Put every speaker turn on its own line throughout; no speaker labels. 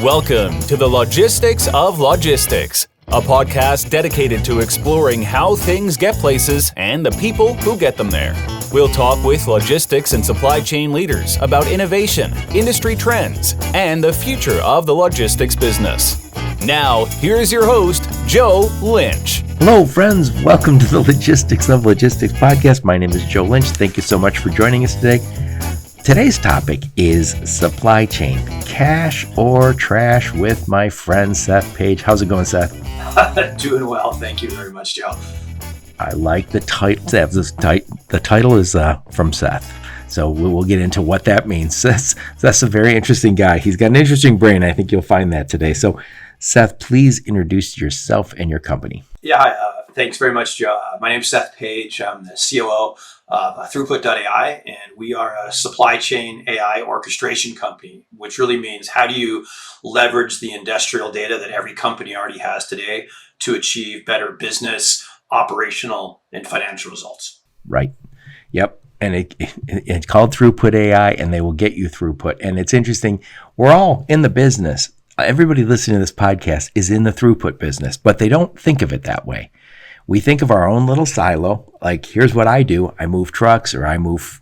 Welcome to the Logistics of Logistics, a podcast dedicated to exploring how things get places and the people who get them there. We'll talk with logistics and supply chain leaders about innovation, industry trends, and the future of the logistics business. Now, here's your host, Joe Lynch.
Hello, friends. Welcome to the Logistics of Logistics podcast. My name is Joe Lynch. Thank you so much for joining us today. Today's topic is supply chain, cash or trash, with my friend Seth Page. How's it going, Seth?
Doing well. Thank you very much, Joe.
I like the title. The title is from Seth, so we'll get into what that means. Seth's a very interesting guy. He's got an interesting brain. I think you'll find that today. So, Seth, please introduce yourself and your company.
Yeah, thanks very much, Joe. My name's Seth Page. I'm the COO of ThroughPut.ai, and we are a supply chain AI orchestration company, which really means how do you leverage the industrial data that every company already has today to achieve better business, operational, and financial results.
Right. Yep. And it's called ThroughPut AI, and they will get you throughput. And it's interesting. We're all in the business. Everybody listening to this podcast is in the throughput business, but they don't think of it that way. We think of our own little silo, like here's what I do. I move trucks, or I move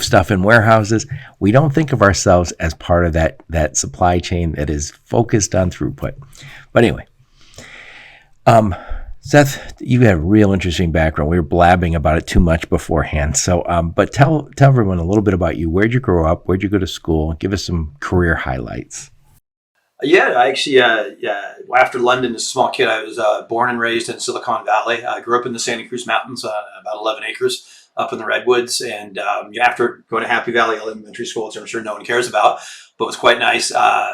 stuff in warehouses. We don't think of ourselves as part of that supply chain that is focused on throughput. But anyway, Seth, you have a real interesting background. We were blabbing about it too much beforehand. So, but tell everyone a little bit about you. Where'd you grow up? Where'd you go to school? Give us some career highlights.
Yeah, I actually, after London as a small kid, I was born and raised in Silicon Valley. I grew up in the Santa Cruz Mountains, about 11 acres up in the Redwoods. And after going to Happy Valley Elementary School, which I'm sure no one cares about, but it was quite nice.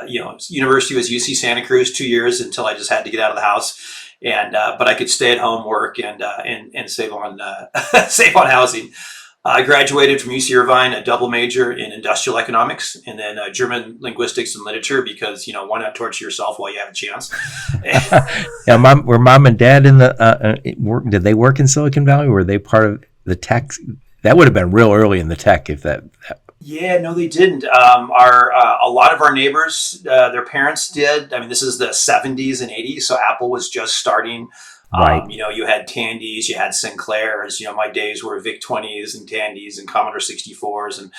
University was UC Santa Cruz 2 years until I just had to get out of the house. And but I could stay at home, work, and save on save on housing. I graduated from UC Irvine, a double major in industrial economics, and then German linguistics and literature, because, why not torture yourself while you have a chance?
Yeah, were mom and dad in the work? Did they work in Silicon Valley? Were they part of the tech? That would have been real early in the tech, if that.
Yeah, no, they didn't. A lot of our neighbors, their parents did. I mean, this is the 70s and 80s, so Apple was just starting.
Right.
You had Tandys, you had Sinclairs. My days were VIC 20s and Tandys and Commodore 64s and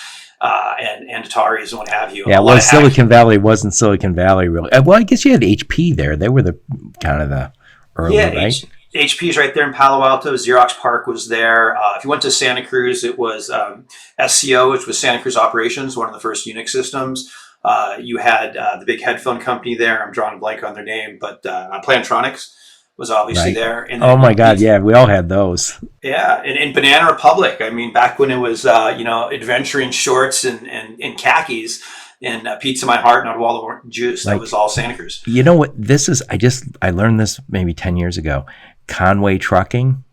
Ataris and what have you.
Yeah, well, Silicon Valley wasn't Silicon Valley really. Well, I guess you had HP there. They were the kind of the early, right?
HP's right there in Palo Alto. Xerox PARC was there. If you went to Santa Cruz, it was SCO, which was Santa Cruz Operations, one of the first Unix systems. You had the big headphone company there. I'm drawing a blank on their name, but Plantronics was obviously there. And
oh my God, yeah, we all had those.
Yeah, and Banana Republic. I mean, back when it was, adventuring shorts and khakis and Pizza My Heart and Wall of Juice. That was all Santa Cruz.
You know what? This is, I learned this maybe 10 years ago. Conway Trucking,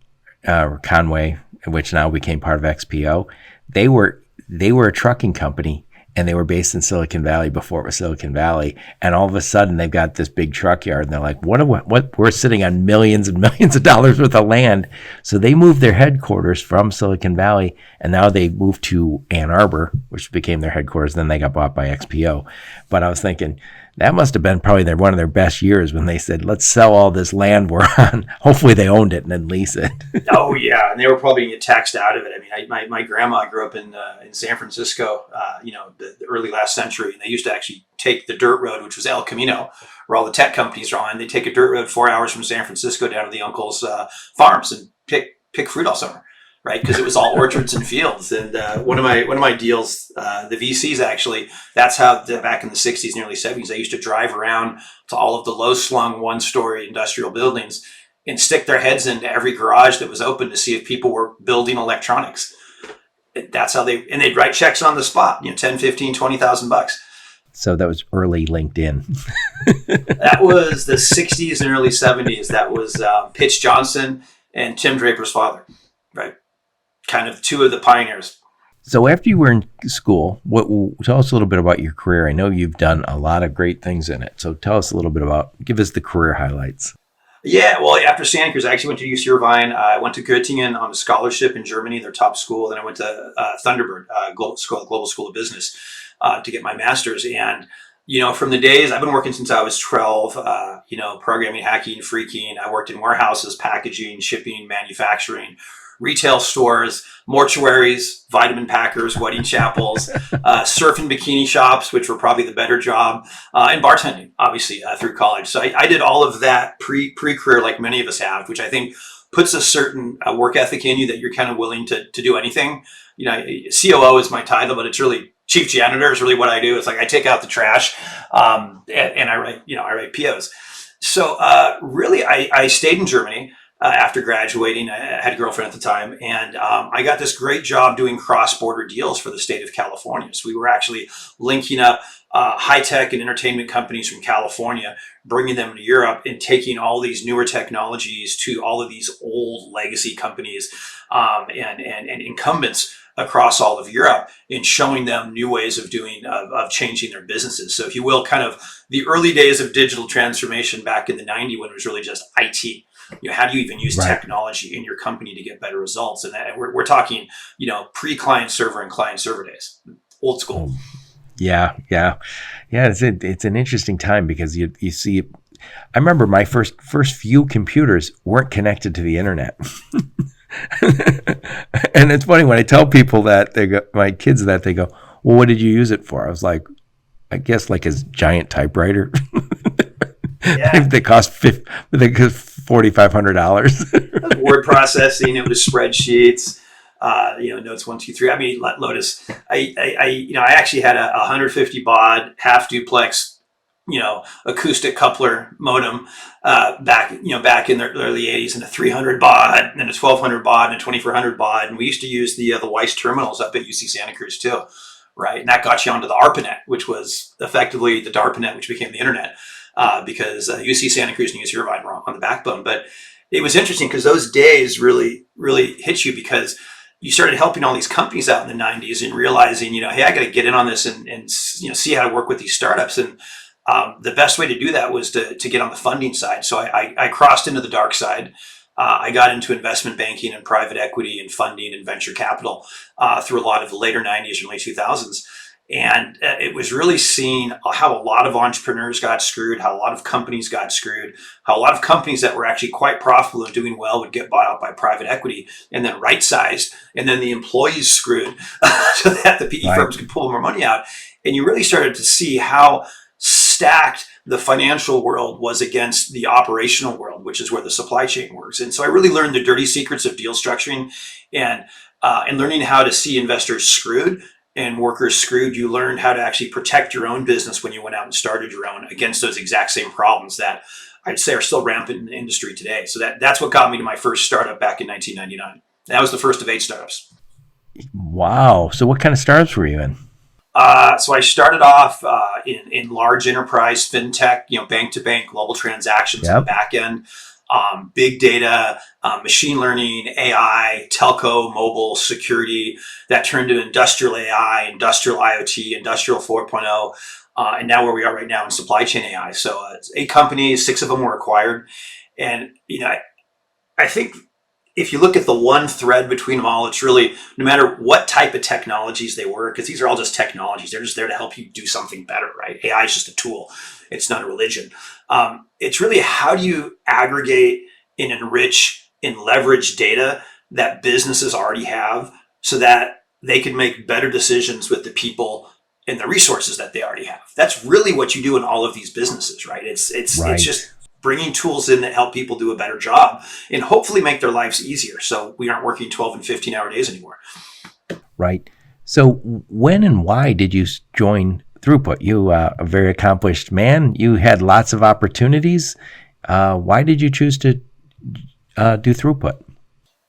or Conway, which now became part of XPO. They were a trucking company. And they were based in Silicon Valley before it was Silicon Valley. And all of a sudden, they've got this big truck yard. And they're like, what? We're sitting on millions and millions of dollars worth of land. So they moved their headquarters from Silicon Valley. And now they moved to Ann Arbor, which became their headquarters. Then they got bought by XPO. But I was thinking, that must have been probably one of their best years when they said, let's sell all this land we're on. Hopefully they owned it and then lease it.
Oh, yeah. And they were probably going to get taxed out of it. I mean, my grandma grew up in San Francisco, the early last century. And they used to actually take the dirt road, which was El Camino, where all the tech companies are on. They take a dirt road 4 hours from San Francisco down to the uncle's farms and pick fruit all summer. Right, because it was all orchards and fields. And one of my deals, the VCs actually, that's how back in the 60s and early 70s, they used to drive around to all of the low-slung one-story industrial buildings and stick their heads into every garage that was open to see if people were building electronics. That's how they'd write checks on the spot, 10, 15, 20,000 bucks.
So that was early LinkedIn.
That was the 60s and early 70s. That was Pitch Johnson and Tim Draper's father, right? Kind of two of the pioneers.
So after you were in school, tell us a little bit about your career. I know you've done a lot of great things in it. So tell us a little bit give us the career highlights.
Yeah, well, after Santa Cruz, I actually went to UC Irvine. I went to Göttingen on a scholarship in Germany, their top school. Then I went to Thunderbird, Global School of Business, to get my master's. And From the days I've been working since I was 12, programming, hacking, freaking. I worked in warehouses, packaging, shipping, manufacturing, retail stores, mortuaries, vitamin packers, wedding chapels, surf and bikini shops, which were probably the better job, and bartending, obviously, through college. So I did all of that pre-career, like many of us have, which I think puts a certain work ethic in you that you're kind of willing to do anything. COO is my title, but it's really chief janitor is really what I do. It's like I take out the trash, and I write POs. So really, I stayed in Germany after graduating. I had a girlfriend at the time, and I got this great job doing cross-border deals for the state of California. So we were actually linking up high-tech and entertainment companies from California, bringing them to Europe and taking all these newer technologies to all of these old legacy companies and incumbents across all of Europe, and showing them new ways of changing their businesses. So if you will, kind of the early days of digital transformation back in the 90s, when it was really just IT. How do you even use technology in your company to get better results? And we're talking, pre-client server and client server days, old school.
Yeah. It's an interesting time because you see, I remember my first few computers weren't connected to the internet. And it's funny when I tell people that, my kids that, they go, well, what did you use it for? I was like, I guess like a giant typewriter. Yeah. They cost $4,500.
Word processing, it was spreadsheets, notes 1, 2, 3. I mean, Lotus. I actually had a 150 baud half duplex, acoustic coupler modem back in the early 80s, and a 300 baud, and then a 1200 baud, and a 2400 baud. And we used to use the Weiss terminals up at UC Santa Cruz too, right? And that got you onto the ARPANET, which was effectively the DARPANET, which became the internet. Because UC Santa Cruz and UC Irvine were on the backbone. But it was interesting because those days really, really hit you, because you started helping all these companies out in the 90s and realizing, hey, I got to get in on this and see how to work with these startups. And the best way to do that was to get on the funding side. So I crossed into the dark side. I got into investment banking and private equity and funding and venture capital through a lot of the later 90s and late 2000s. And it was really seeing how a lot of entrepreneurs got screwed, how a lot of companies got screwed, how a lot of companies that were actually quite profitable and doing well would get bought out by private equity and then right-sized, and then the employees screwed so that the PE firms could pull more money out. And you really started to see how stacked the financial world was against the operational world, which is where the supply chain works. And so I really learned the dirty secrets of deal structuring and learning how to see investors screwed and workers screwed. You learned how to actually protect your own business when you went out and started your own against those exact same problems that I'd say are still rampant in the industry today. So that's what got me to my first startup back in 1999. That was the first of 8 startups.
Wow. So what kind of startups were you in?
So I started off in large enterprise fintech, bank to bank global transactions on the back end. Big data, machine learning, AI, telco, mobile, security. That turned to industrial AI, industrial IoT, industrial 4.0, and now where we are right now in supply chain AI. So it's 8 companies, 6 of them were acquired. And, I think if you look at the one thread between them all, it's really no matter what type of technologies they were, because these are all just technologies. They're just there to help you do something better, right? AI is just a tool. It's not a religion. It's really how do you aggregate and enrich and leverage data that businesses already have so that they can make better decisions with the people and the resources that they already have. That's really what you do in all of these businesses, right? It's just bringing tools in that help people do a better job and hopefully make their lives easier. So we aren't working 12 and 15-hour days anymore.
Right. So when and why did you join ThroughPut? You a very accomplished man. You had lots of opportunities. Why did you choose to do ThroughPut?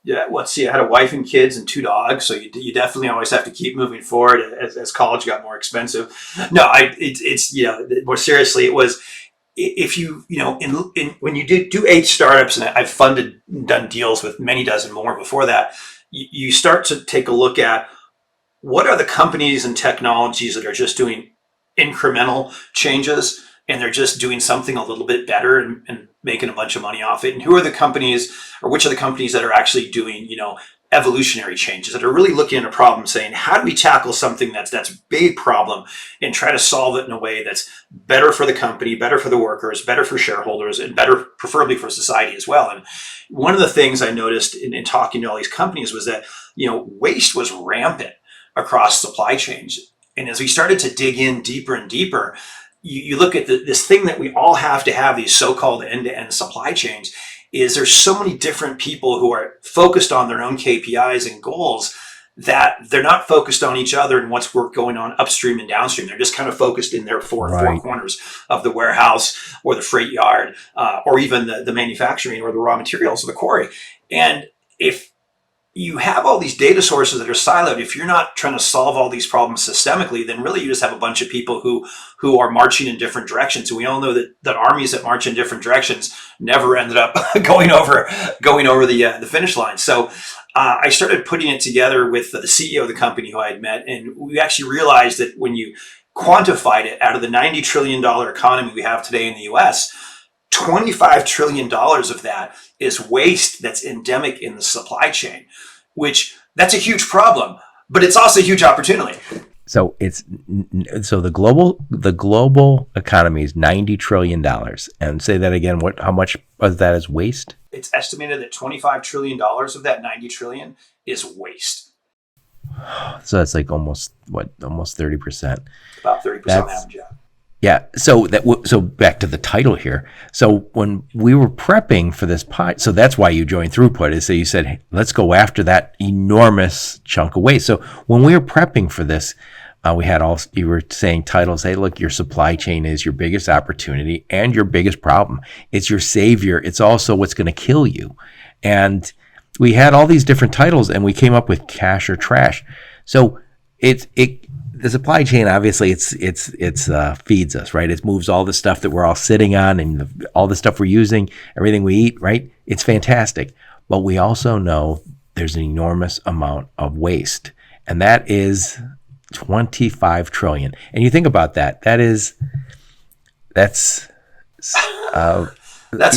Yeah, let's see. I had a wife and kids and 2 dogs, so you definitely always have to keep moving forward as college got more expensive. No, it's more seriously, it was if you when you do 8 startups, and I've done deals with many dozen more before that, you start to take a look at what are the companies and technologies that are just doing incremental changes and they're just doing something a little bit better and making a bunch of money off it, and who are the companies, or which are the companies that are actually doing evolutionary changes that are really looking at a problem saying, how do we tackle something that's a big problem and try to solve it in a way that's better for the company, better for the workers, better for shareholders, and better preferably for society as well. And one of the things I noticed in talking to all these companies was that, waste was rampant across supply chains. And as we started to dig in deeper and deeper, you look at this thing that we all have to have, these so-called end-to-end supply chains, is there's so many different people who are focused on their own KPIs and goals that they're not focused on each other and what's going on upstream and downstream. They're just kind of focused in their four corners of the warehouse or the freight yard, or even the manufacturing or the raw materials or the quarry. And if you have all these data sources that are siloed, if you're not trying to solve all these problems systemically, then really you just have a bunch of people who are marching in different directions. And we all know that armies that march in different directions never ended up going over the finish line. So I started putting it together with the CEO of the company who I had met, and we actually realized that when you quantified it, out of the $90 trillion economy we have today in the US, $25 trillion of that is waste that's endemic in the supply chain, which that's a huge problem, but it's also a huge opportunity.
So the global economy is $90 trillion. And say that again, how much of that is waste?
It's estimated that $25 trillion of that $90 trillion is waste.
So that's like almost 30%.
About 30% average, yeah.
Yeah. So back to the title here. So when we were prepping for this so that's why you joined ThroughPut, is that you said, hey, let's go after that enormous chunk of waste. So when we were prepping for this, you were saying titles, hey, look, your supply chain is your biggest opportunity and your biggest problem. It's your savior. It's also what's going to kill you. And we had all these different titles and we came up with cash or trash. So the supply chain, obviously, it's feeds us, right? It moves all the stuff that we're all sitting on and all the stuff we're using, everything we eat, right? It's fantastic. But we also know there's an enormous amount of waste, and that is 25 trillion. And you think about that, that's
a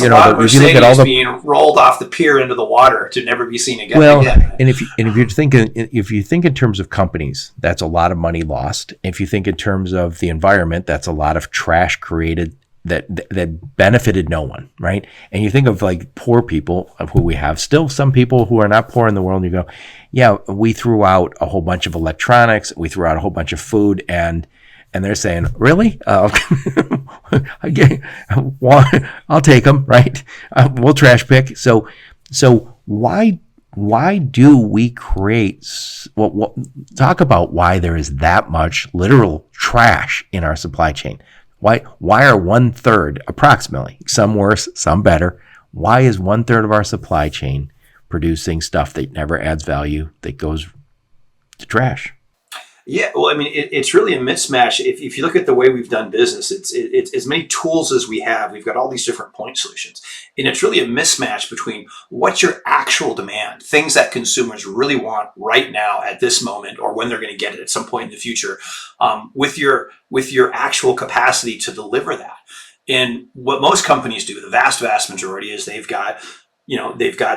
lot of Mercedes being rolled off the pier into the water to never be seen again.
Well, and if you think in terms of companies, that's a lot of money lost. If you think in terms of the environment, that's a lot of trash created that benefited no one, right? And you think of like poor people, of who we have still some people who are not poor in the world, and you go, yeah, we threw out a whole bunch of electronics, we threw out a whole bunch of food, and they're saying, really? I'll take them, right? We'll trash pick. So why do we create? Talk about why there is that much literal trash in our supply chain. Why are 1/3 approximately, some worse, some better? Why is 1/3 of our supply chain producing stuff that never adds value, that goes to trash?
Yeah, well, I mean, it's really a mismatch. If you look at the way we've done business, it's as many tools as we have. We've got all these different point solutions. And it's really a mismatch between what's your actual demand, things that consumers really want right now at this moment, or when they're going to get it at some point in the future, with your actual capacity to deliver that. And what most companies do, the vast majority, is they've got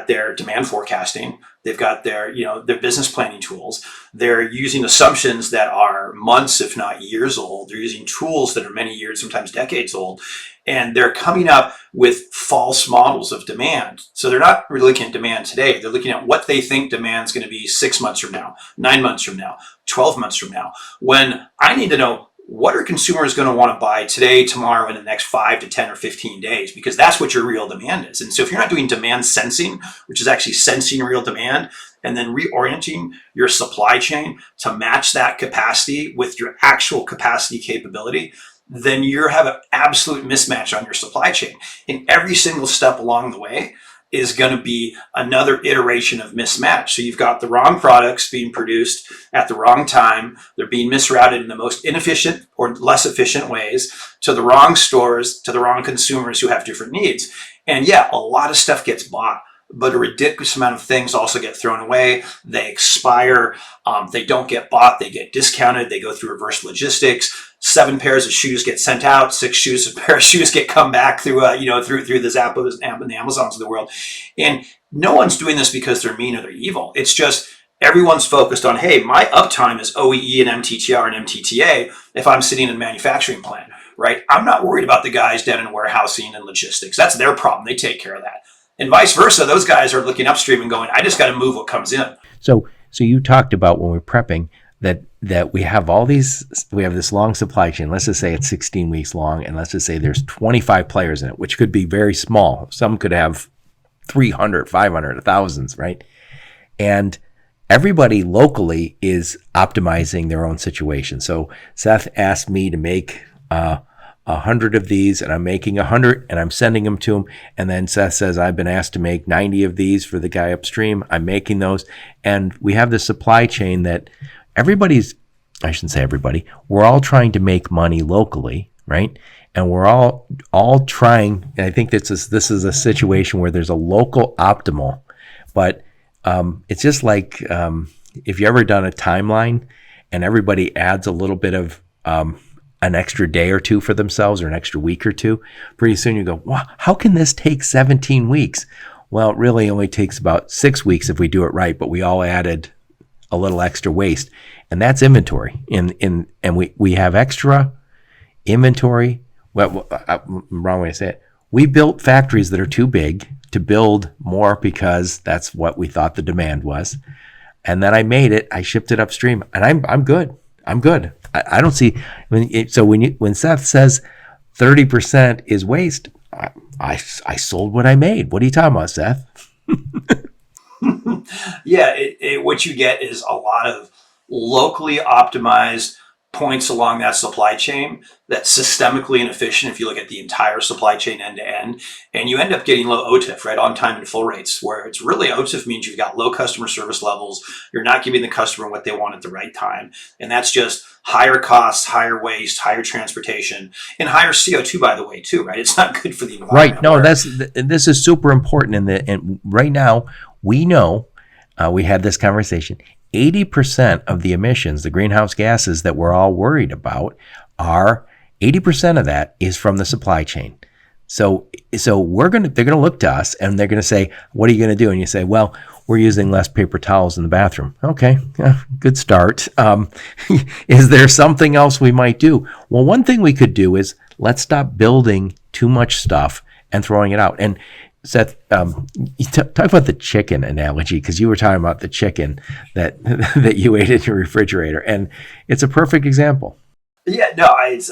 their demand forecasting, they've got their business planning tools. They're using assumptions that are months, if not years old. They're using tools that are many years, sometimes decades old, and they're coming up with false models of demand. So they're not really looking at demand today. They're looking at what they think demand is going to be 6 months from now, 9 months from now, 12 months from now, when I need to know, what are consumers going to want to buy today, tomorrow, in the next 5 to 10 or 15 days? Because that's what your real demand is. And so if you're not doing demand sensing, which is actually sensing real demand, and then reorienting your supply chain to match that capacity with your actual capacity capability, then you have an absolute mismatch on your supply chain. And every single step along the way is going to be another iteration of mismatch. So you've got the wrong products being produced at the wrong time. They're being misrouted in the most inefficient or less efficient ways to the wrong stores, to the wrong consumers who have different needs. And yeah, a lot of stuff gets bought, but a ridiculous amount of things also get thrown away. They expire. They don't get bought. They get discounted. They go through reverse logistics. 7 pairs of shoes get sent out, 6 pair of shoes get come back through through the Zappos and the Amazons of the world. And no one's doing this because they're mean or they're evil. It's just everyone's focused on, hey, my uptime is OEE and MTTR and MTTA if I'm sitting in a manufacturing plant, right? I'm not worried about the guys down in warehousing and logistics. That's their problem. They take care of that. And vice versa, those guys are looking upstream and going, I just got to move what comes in.
So you talked about when we're prepping that we have this long supply chain. Let's just say it's 16 weeks long, and let's just say there's 25 players in it, which could be very small. Some could have 300, 500, thousands, right? And everybody locally is optimizing their own situation. So Seth asked me to make 100 of these, and I'm making 100 and I'm sending them to him. And then Seth says, I've been asked to make 90 of these for the guy upstream. I'm making those. And we have the supply chain that I shouldn't say everybody, we're all trying to make money locally, right? And we're all trying, and I think this is a situation where there's a local optimal, but it's just like if you ever done a timeline and everybody adds a little bit of an extra day or two for themselves or an extra week or two, pretty soon you go, wow, how can this take 17 weeks? Well, it really only takes about 6 weeks if we do it right, but we all added a little extra waste, and that's inventory. And we have extra inventory. Well, wrong way to say it. We built factories that are too big to build more because that's what we thought the demand was. And then I made it, I shipped it upstream, and I'm good. I'm good. I don't see, when Seth says 30% is waste, I sold what I made. What are you talking about, Seth?
Yeah, what you get is a lot of locally optimized points along that supply chain that's systemically inefficient if you look at the entire supply chain end to end, and you end up getting low OTIF, right, on time and full rates, where it's really OTIF means you've got low customer service levels, you're not giving the customer what they want at the right time, and that's just higher costs, higher waste, higher transportation, and higher CO2, by the way, too, right? It's not good for the environment.
Right. No, this is super important, and right now we know, we had this conversation, 80% of the emissions, the greenhouse gases that we're all worried about, 80% of that is from the supply chain. So they're gonna look to us and they're gonna say, what are you gonna do? And you say, well, we're using less paper towels in the bathroom. Okay, good start. Is there something else we might do? Well, one thing we could do is let's stop building too much stuff and throwing it out. And Seth, talk about the chicken analogy, because you were talking about the chicken that you ate in your refrigerator, and it's a perfect example.
Yeah, no, it's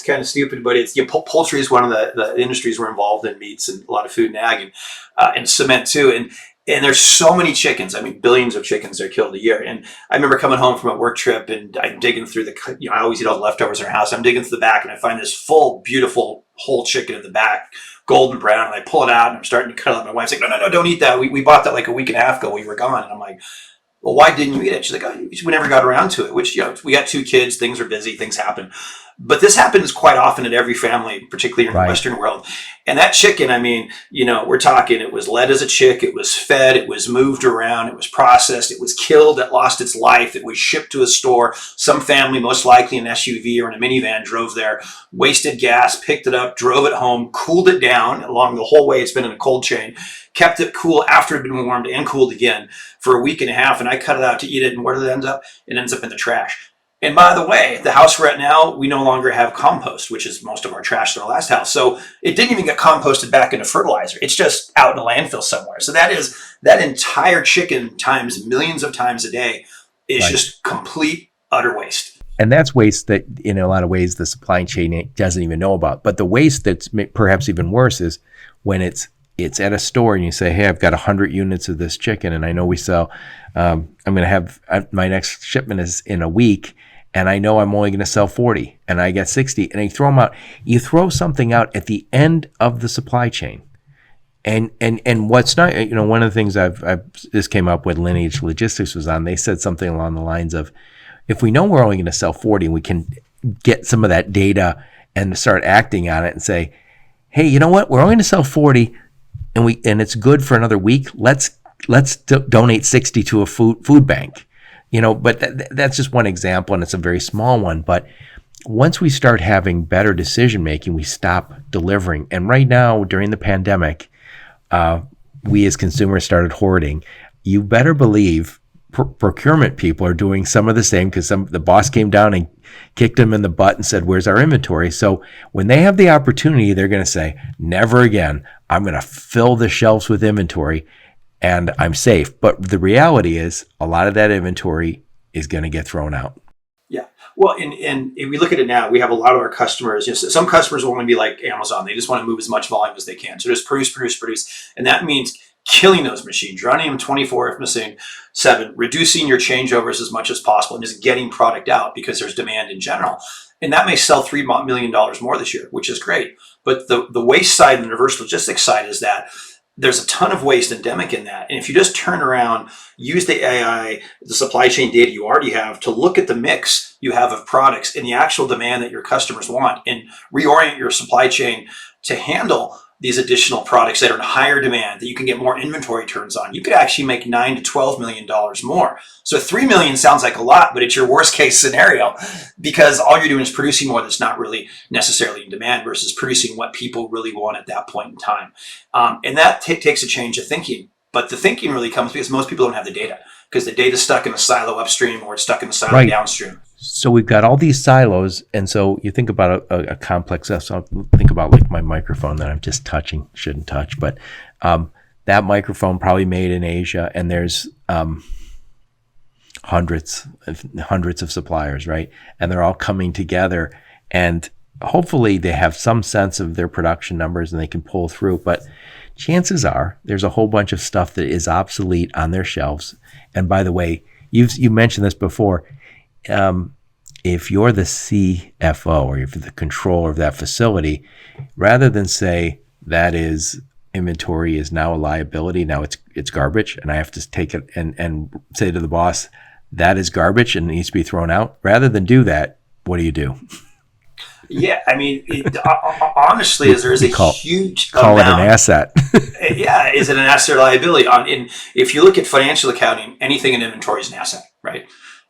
kind of stupid, but it's poultry is one of the industries we're involved in, meats and a lot of food and ag and cement too, and there's so many chickens. I mean, billions of chickens are killed a year. And I remember coming home from a work trip and I'm digging through I always eat all the leftovers in our house. I'm digging through the back and I find this full, beautiful whole chicken in the back, golden brown, and I pull it out and I'm starting to cut it up. My wife's like, no, don't eat that. We bought that like a week and a half ago when you were gone. And I'm like, well, why didn't you eat it? She's like, oh, we never got around to it, which, we got 2 kids, things are busy, things happen. But this happens quite often in every family, particularly in the Western world. And that chicken, we're talking, it was led as a chick, it was fed, it was moved around, it was processed, it was killed, it lost its life, it was shipped to a store. Some family, most likely an SUV or in a minivan, drove there, wasted gas, picked it up, drove it home, cooled it down along the whole way it's been in a cold chain, kept it cool after it had been warmed and cooled again for a week and a half. And I cut it out to eat it. And where does it end up? It ends up in the trash. And by the way, the house we're at now, we no longer have compost, which is most of our trash in our last house. So it didn't even get composted back into fertilizer. It's just out in a landfill somewhere. So that entire chicken times millions of times a day is just complete, utter waste.
And that's waste that in a lot of ways the supply chain doesn't even know about. But the waste that's perhaps even worse is when it's at a store and you say, hey, I've got 100 units of this chicken and I know we sell, I'm going to have my next shipment is in a week. And I know I'm only going to sell 40 and I get 60 and you throw them out. You throw something out at the end of the supply chain. And what's not, one of the things this came up when Lineage Logistics was on, they said something along the lines of, if we know we're only going to sell 40 and we can get some of that data and start acting on it and say, hey, you know what? We're only going to sell 40 and it's good for another week. Let's donate 60 to a food bank. But that's just one example, and it's a very small one. But once we start having better decision making, we stop delivering. And right now, during the pandemic, we as consumers started hoarding. You better believe procurement people are doing some of the same, because the boss came down and kicked them in the butt and said, "Where's our inventory?" So when they have the opportunity, they're going to say, "Never again. I'm going to fill the shelves with inventory and I'm safe." But the reality is a lot of that inventory is going to get thrown out.
Yeah. Well, and if we look at it now, we have a lot of our customers, some customers want to be like Amazon. They just want to move as much volume as they can. So just produce. And that means killing those machines, running them 24, if missing 7, reducing your changeovers as much as possible, and just getting product out because there's demand in general. And that may sell $3 million more this year, which is great. But the waste side and the reverse logistics side is that there's a ton of waste endemic in that. And if you just turn around, use the AI, the supply chain data you already have to look at the mix you have of products and the actual demand that your customers want, and reorient your supply chain to handle these additional products that are in higher demand that you can get more inventory turns on, you could actually make $9 to $12 million more. So $3 million sounds like a lot, but it's your worst case scenario, because all you're doing is producing more that's not really necessarily in demand versus producing what people really want at that point in time. And that takes a change of thinking. But the thinking really comes because most people don't have the data, because the data's stuck in the silo upstream or it's stuck in the silo downstream.
So we've got all these silos, and so you think about a complex stuff. So think about like my microphone that I'm just touching, shouldn't touch, but that microphone probably made in Asia, and there's hundreds of suppliers, right? And they're all coming together, and hopefully they have some sense of their production numbers and they can pull through. But chances are there's a whole bunch of stuff that is obsolete on their shelves. And by the way, you mentioned this before. If you're the CFO or if you're the controller of that facility, rather than say that is inventory is now a liability, now it's garbage, and I have to take it and say to the boss that is garbage and it needs to be thrown out. Rather than do that, what do you do?
Yeah, I mean, honestly, there's a huge
call
amount,
it an asset.
Yeah, is it an asset or liability? If you look at financial accounting, anything in inventory is an asset, right?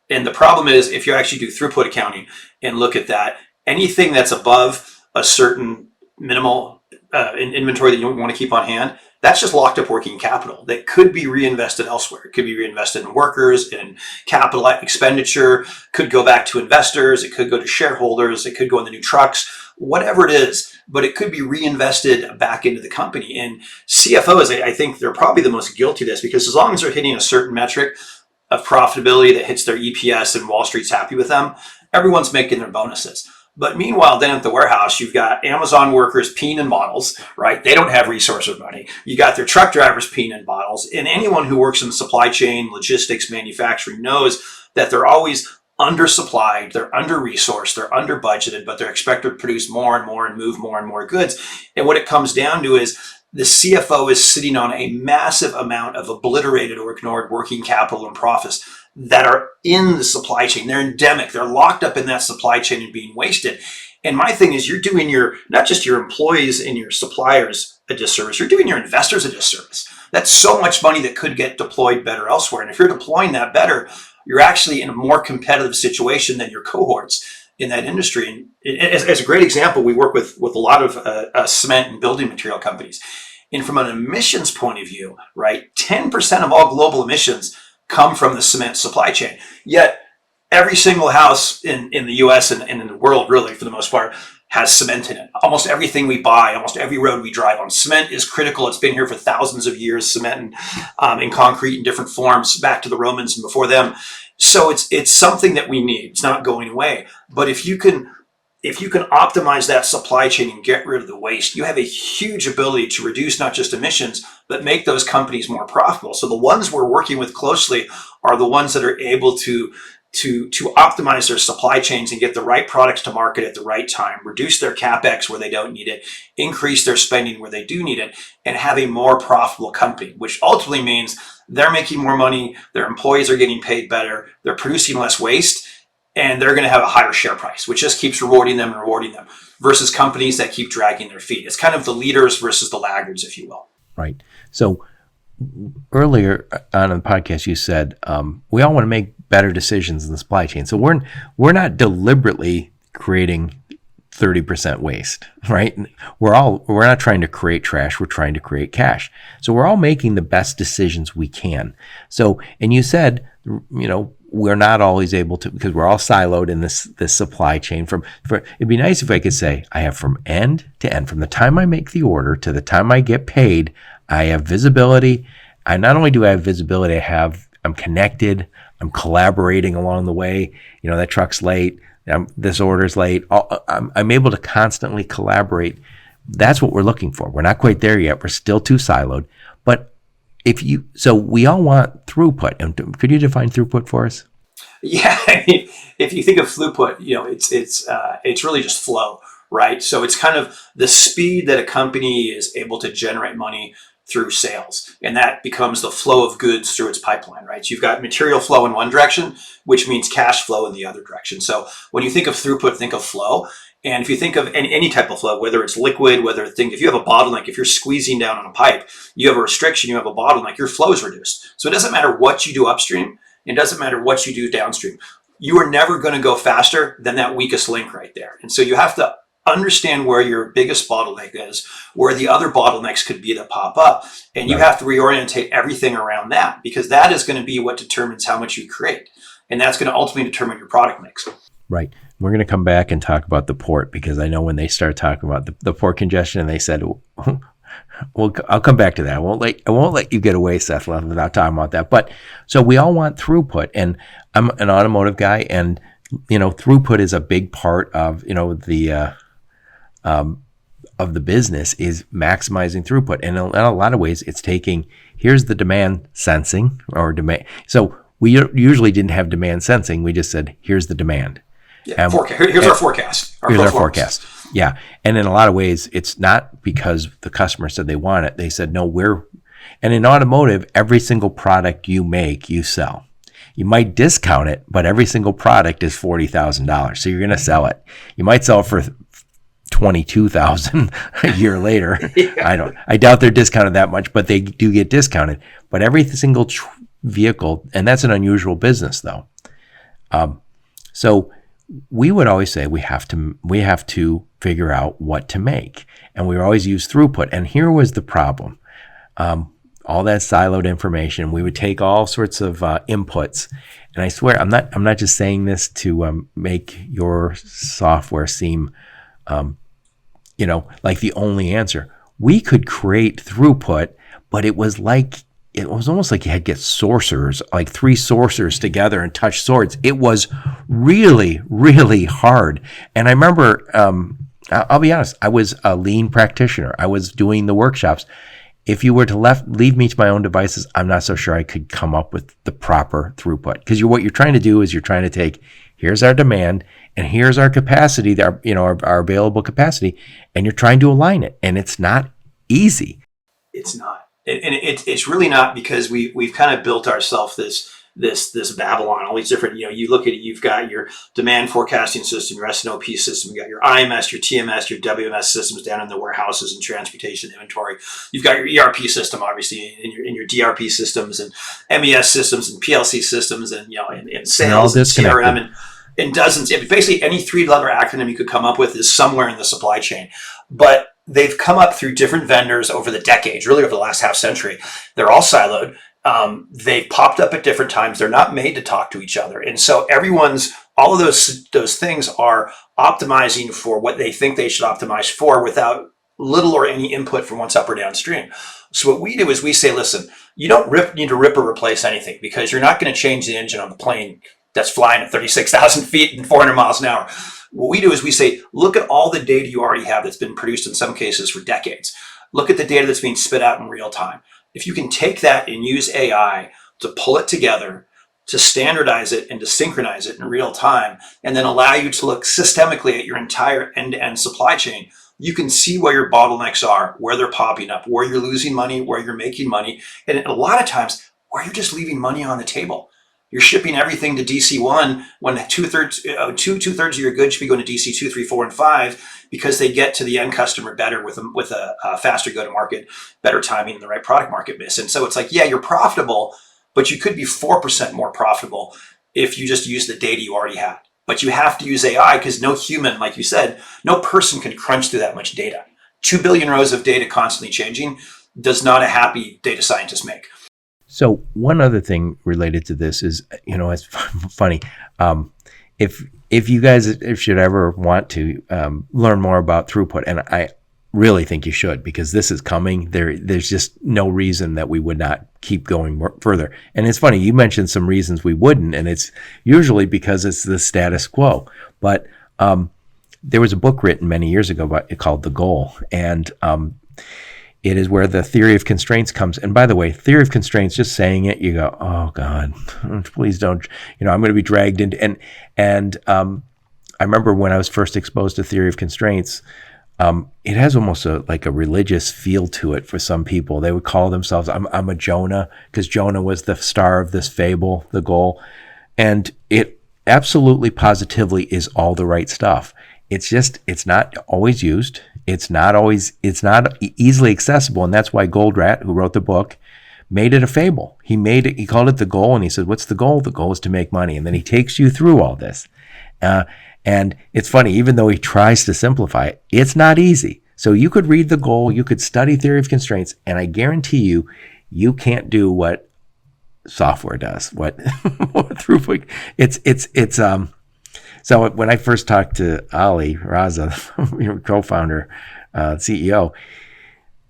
And the problem is, if you actually do throughput accounting and look at that, anything that's above a certain minimal inventory that you want to keep on hand, that's just locked up working capital that could be reinvested elsewhere. It could be reinvested in workers, in capital expenditure, could go back to investors, it could go to shareholders, it could go in the new trucks, whatever it is, but it could be reinvested back into the company. And CFOs, I think they're probably the most guilty of this, because as long as they're hitting a certain metric of profitability that hits their EPS and Wall Street's happy with them, everyone's making their bonuses. But meanwhile, then at the warehouse, you've got Amazon workers peeing in bottles, right? They don't have resource or money. You got their truck drivers peeing in bottles. And anyone who works in the supply chain, logistics, manufacturing knows that they're always undersupplied, they're under-resourced, they're under-budgeted, but they're expected to produce more and more and move more and more goods. And what it comes down to is the CFO is sitting on a massive amount of obliterated or ignored working capital and profits that are in the supply chain. They're endemic. They're locked up in that supply chain and being wasted. And my thing is, you're doing not just your employees and your suppliers a disservice, you're doing your investors a disservice. That's so much money that could get deployed better elsewhere. And if you're deploying that better, you're actually in a more competitive situation than your cohorts in that industry. And as a great example, we work with a lot of cement and building material companies. And from an emissions point of view, right, 10% of all global emissions come from the cement supply chain. Yet every single house in the US and in the world, really, for the most part, has cement in it. Almost everything we buy, almost every road we drive on, cement is critical. It's been here for thousands of years, cement and concrete in different forms, back to the Romans and before them. So it's something that we need. It's not going away. But if you can optimize that supply chain and get rid of the waste, you have a huge ability to reduce not just emissions, but make those companies more profitable. So the ones we're working with closely are the ones that are able to optimize their supply chains and get the right products to market at the right time, reduce their CapEx where they don't need it, increase their spending where they do need it, and have a more profitable company, which ultimately means they're making more money, their employees are getting paid better, they're producing less waste, and they're going to have a higher share price, which just keeps rewarding them, versus companies that keep dragging their feet. It's kind of the leaders versus the laggards, if you will.
Right. So earlier on the podcast, you said we all want to make better decisions in the supply chain. So we're not deliberately creating 30% waste, right? We're not trying to create trash. We're trying to create cash. So we're all making the best decisions we can. So, and you said, we're not always able to, because we're all siloed in this supply chain. It'd be nice if I could say I have from end to end, from the time I make the order to the time I get paid, I have visibility. Not only do I have visibility, I'm connected. I'm collaborating along the way. That truck's late. This order's late. I'm able to constantly collaborate. That's what we're looking for. We're not quite there yet. We're still too siloed. But so we all want throughput. And could you define throughput for us?
Yeah, I mean, if you think of throughput, it's really just flow, right? So it's kind of the speed that a company is able to generate money through sales, and that becomes the flow of goods through its pipeline, right? So you've got material flow in one direction, which means cash flow in the other direction. So when you think of throughput, think of flow. And if you think of any type of flow, whether it's liquid, if you have a bottleneck, if you're squeezing down on a pipe, you have a restriction, you have a bottleneck, your flow is reduced. So it doesn't matter what you do upstream, it doesn't matter what you do downstream. You are never going to go faster than that weakest link right there. And so you have to understand where your biggest bottleneck is, where the other bottlenecks could be that pop up. And you have to reorientate everything around that, because that is going to be what determines how much you create. And that's going to ultimately determine your product mix.
Right. We're going to come back and talk about the port, because I know when they start talking about the port congestion, they said, well, I'll come back to that. I won't let you get away, Seth, without talking about that. But so we all want throughput, and I'm an automotive guy, and throughput is a big part of the business, is maximizing throughput. And in a lot of ways, it's here's the demand sensing or demand. So we usually didn't have demand sensing. We just said, here's the demand.
Yeah, here's our forecast.
Here's our forecast. Yeah. And in a lot of ways, it's not because the customer said they want it. They said, no, and in automotive, every single product you make, you sell. You might discount it, but every single product is $40,000. So you're going to sell it. You might sell it for $22,000 a year later. Yeah. I doubt they're discounted that much, but they do get discounted. But every single vehicle, and that's an unusual business though. So we would always say we have to figure out what to make, and we always use throughput. And here was the problem: all that siloed information. We would take all sorts of inputs, and I swear I'm not just saying this to make your software seem like the only answer. We could create throughput, but it was almost like you had to get sorcerers, like 3 sorcerers together and touch swords. It was really, really hard. And I remember, I'll be honest, I was a lean practitioner. I was doing the workshops. If you were to leave me to my own devices, I'm not so sure I could come up with the proper throughput. Because what you're trying to do is you're trying to take, here's our demand, and here's our capacity, our available capacity, and you're trying to align it. And it's not easy.
It's not. And it's really not, because we've kind of built ourselves this Babylon, all these different, you look at it, you've got your demand forecasting system, your S&OP system, you got your IMS, your TMS, your WMS systems down in the warehouses and transportation inventory. You've got your ERP system, obviously, in your DRP systems and MES systems and PLC systems and sales and CRM and dozens. Basically, any 3-letter acronym you could come up with is somewhere in the supply chain. But they've come up through different vendors over the decades, really over the last half century. They're all siloed. They've popped up at different times. They're not made to talk to each other. And so all of those things are optimizing for what they think they should optimize for without little or any input from what's up or downstream. So what we do is we say, listen, you don't need to rip or replace anything, because you're not going to change the engine on the plane that's flying at 36,000 feet and 400 miles an hour. What we do is we say, look at all the data you already have that's been produced in some cases for decades. Look at the data that's being spit out in real time. If you can take that and use AI to pull it together, to standardize it and to synchronize it in real time, and then allow you to look systemically at your entire end-to-end supply chain, you can see where your bottlenecks are, where they're popping up, where you're losing money, where you're making money, and a lot of times where you're just leaving money on the table. You're shipping everything to DC1 when two-thirds of your goods should be going to DC 2, 3, 4, and 5, because they get to the end customer better with a faster go-to-market, better timing, and the right product market mix. And so it's like, yeah, you're profitable, but you could be 4% more profitable if you just use the data you already had. But you have to use AI because no human, like you said, no person can crunch through that much data. 2 billion rows of data constantly changing does not a happy data scientist make.
So one other thing related to this is, it's funny. If you guys should ever want to learn more about throughput, and I really think you should, because this is coming. There's just no reason that we would not keep going further. And it's funny, you mentioned some reasons we wouldn't, and it's usually because it's the status quo. But there was a book written many years ago called The Goal, and it is where the theory of constraints comes. And by the way, theory of constraints, just saying it, you go, oh God, please don't, I'm going to be dragged into, and I remember when I was first exposed to theory of constraints, it has almost like a religious feel to it for some people. They would call themselves, I'm a Jonah, because Jonah was the star of this fable, The Goal. And it absolutely positively is all the right stuff. It's not always used. It's not easily accessible. And that's why Goldratt, who wrote the book, made it a fable. He called it The Goal. And he said, what's the goal? The goal is to make money. And then he takes you through all this. And it's funny, even though he tries to simplify it, it's not easy. So you could read The Goal, you could study theory of constraints, and I guarantee you can't do what software does, what throughput. So when I first talked to Ali Raza, your co-founder, CEO,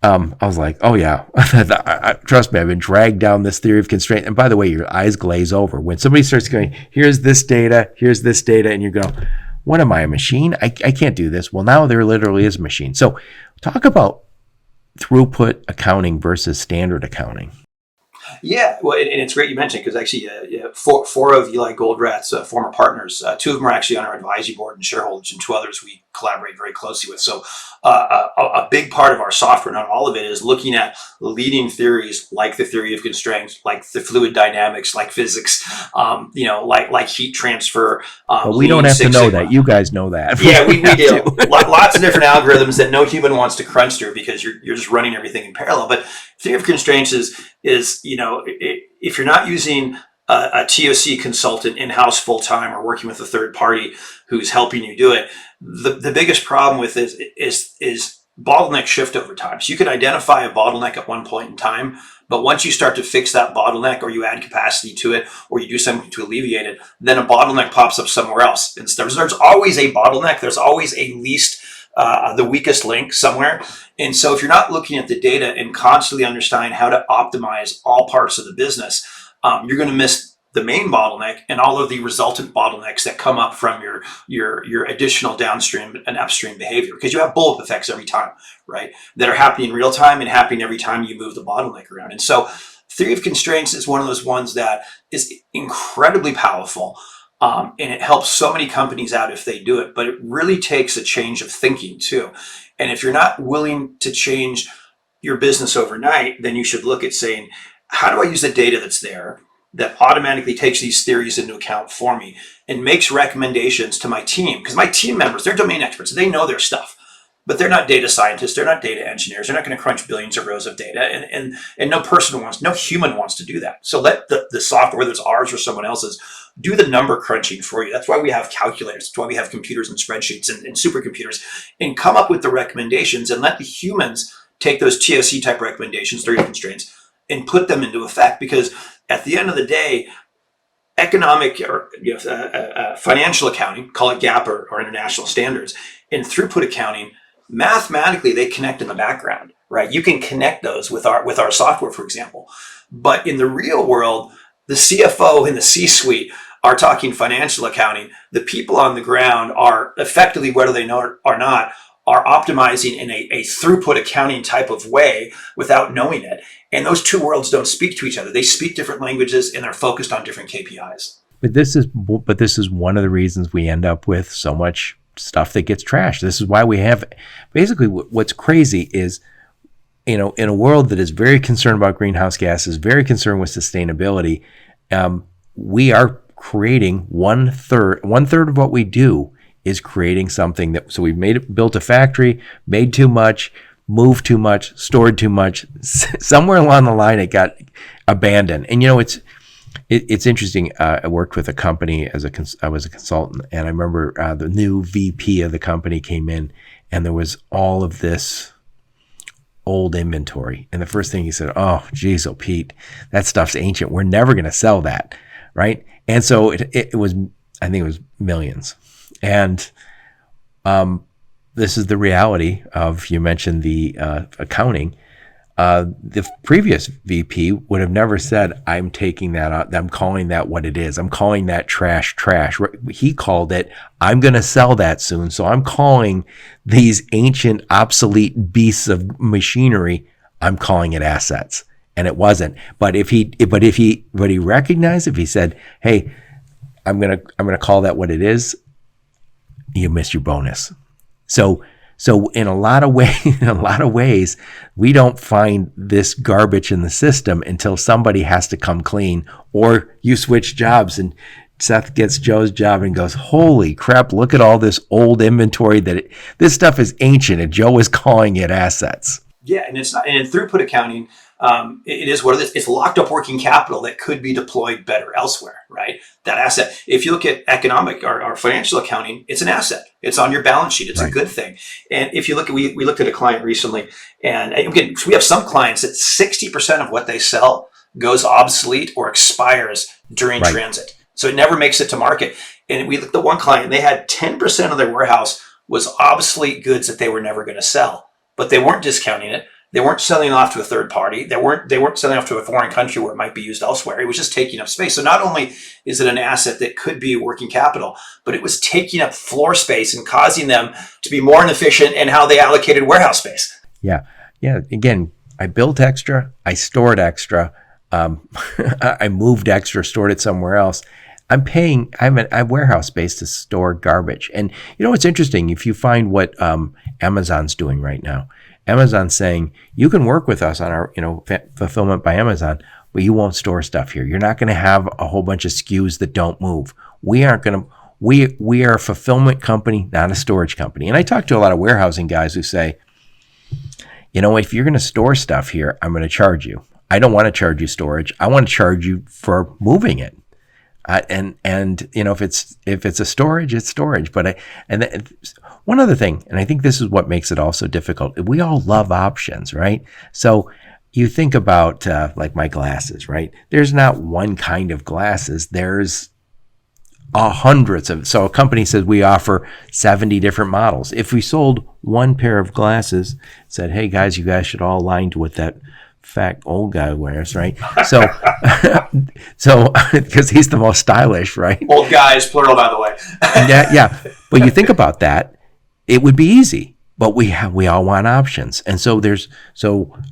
I was like, oh yeah, trust me, I've been dragged down this theory of constraint. And by the way, your eyes glaze over when somebody starts going, here's this data, and you go, what am I, a machine? I can't do this. Well, now there literally is a machine. So talk about throughput accounting versus standard accounting.
Yeah, well, and it's great you mentioned, because actually four of Eli Goldratt's former partners, 2 of them are actually on our advisory board and shareholders, and 2 others we collaborate very closely with. So a big part of our software, not all of it, is looking at leading theories like the theory of constraints, like the fluid dynamics, like physics, like heat transfer.
But we don't have to know that. You guys know that.
Yeah, we do. Lots of different algorithms that no human wants to crunch through, because you're just running everything in parallel. But theory of constraints is if you're not using a TOC consultant in-house full-time or working with a third party who's helping you do it, the biggest problem with it is bottleneck shift over time. So you can identify a bottleneck at one point in time, but once you start to fix that bottleneck, or you add capacity to it, or you do something to alleviate it, then a bottleneck pops up somewhere else. And there's always a bottleneck. There's always a least the weakest link somewhere. And so if you're not looking at the data and constantly understanding how to optimize all parts of the business, you're going to miss the main bottleneck and all of the resultant bottlenecks that come up from your additional downstream and upstream behavior, because you have bullet effects every time, right? That are happening in real time and happening every time you move the bottleneck around. And so theory of constraints is one of those ones that is incredibly powerful. And it helps so many companies out if they do it, but it really takes a change of thinking too. And if you're not willing to change your business overnight, then you should look at saying, how do I use the data that's there that automatically takes these theories into account for me and makes recommendations to my team? Because my team members, they're domain experts, they know their stuff, but they're not data scientists, they're not data engineers, they're not going to crunch billions of rows of data, and no human wants to do that. So let the software, whether it's ours or someone else's, do the number crunching for you. That's why we have calculators. That's why we have computers and spreadsheets and supercomputers, and come up with the recommendations, and let the humans take those TOC type recommendations, theory of constraints, and put them into effect. Because at the end of the day, economic or financial accounting, call it GAAP or international standards, and throughput accounting, mathematically they connect in the background, right? You can connect those with our software, for example. But in the real world, the CFO and the C-suite are talking financial accounting. The people on the ground are effectively, whether they know it or not, are optimizing in a throughput accounting type of way without knowing it. And those two worlds don't speak to each other. They speak different languages, and they're focused on different KPIs. But
this is one of the reasons we end up with so much stuff that gets trashed. This is why we have, basically what's crazy is, in a world that is very concerned about greenhouse gases, very concerned with sustainability, we are creating one third of what we do is creating something that, so we've built a factory, made too much, moved too much, stored too much. Somewhere along the line, it got abandoned. And It's interesting. I worked with a company I was a consultant, and I remember the new VP of the company came in, and there was all of this old inventory. And the first thing he said, "Oh, geez, oh Pete, that stuff's ancient. We're never going to sell that, right?" And so it was, I think it was millions. And this is the reality of, you mentioned the accounting. The previous VP would have never said, "I'm taking that out. I'm calling that what it is. I'm calling that trash. He called it, "I'm going to sell that soon. So I'm calling these ancient, obsolete beasts of machinery, I'm calling it assets." And it wasn't. But if he recognized, if he said, "Hey, I'm going to call that what it is," you missed your bonus. So in a lot of ways, we don't find this garbage in the system until somebody has to come clean, or you switch jobs and Seth gets Joe's job and goes, "Holy crap, look at all this old inventory this stuff is ancient and Joe is calling it assets."
Yeah, and it's not. And in throughput accounting, it is what it is. It's locked up working capital that could be deployed better elsewhere, right? That asset. If you look at economic or financial accounting, it's an asset. It's on your balance sheet. It's right. A good thing. And if you look at, we looked at a client recently, and again, so we have some clients that 60% of what they sell goes obsolete or expires during right. transit. So it never makes it to market. And we looked at one client, they had 10% of their warehouse was obsolete goods that they were never going to sell. But they weren't discounting it. They weren't selling it off to a third party. They weren't selling it off to a foreign country where it might be used elsewhere. It was just taking up space. So not only is it an asset that could be working capital, but it was taking up floor space and causing them to be more inefficient in how they allocated warehouse space.
Yeah. Again, I built extra. I stored extra. I moved extra, stored it somewhere else. I have warehouse space to store garbage. And you know what's interesting? If you find what Amazon's doing right now, Amazon's saying, you can work with us on our fulfillment by Amazon, but you won't store stuff here. You're not going to have a whole bunch of SKUs that don't move. We are a fulfillment company, not a storage company. And I talk to a lot of warehousing guys who say, if you're going to store stuff here, I'm going to charge you. I don't want to charge you storage. I want to charge you for moving it. And if it's a storage, it's storage. But one other thing, and I think this is what makes it also difficult. We all love options, right? So you think about like my glasses, right? There's not one kind of glasses. There's hundreds of. So a company says we offer 70 different models. If we sold one pair of glasses, said, "Hey guys, you guys should all align to what that fat old guy wears," right? So because he's the most stylish, right?
Old guys, plural, by the way.
yeah. But you think about that, it would be easy. But we all want options, and so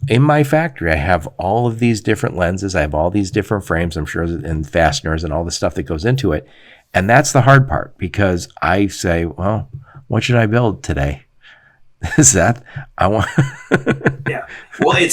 in my factory, I have all of these different lenses. I have all these different frames, I'm sure, and fasteners and all the stuff that goes into it, and that's the hard part because I say, "Well, what should I build today?" Seth, I want.
Yeah. Well, and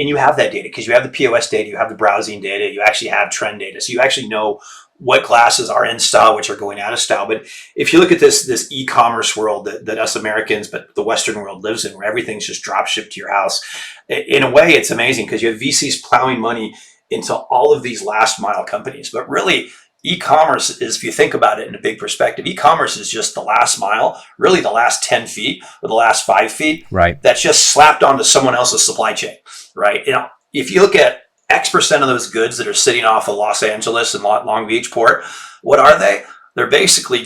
you have that data because you have the POS data, you have the browsing data, you actually have trend data. So you actually know what glasses are in style, which are going out of style. But if you look at this e-commerce world that us Americans, but the Western world lives in, where everything's just drop shipped to your house, in a way, it's amazing because you have VCs plowing money into all of these last mile companies. But really, e-commerce is, if you think about it in a big perspective, e-commerce is just the last mile, really the last 10 feet or the last 5 feet.
Right.
That's just slapped onto someone else's supply chain, right? If you look at X% of those goods that are sitting off of Los Angeles and Long Beach port, what are they? They're basically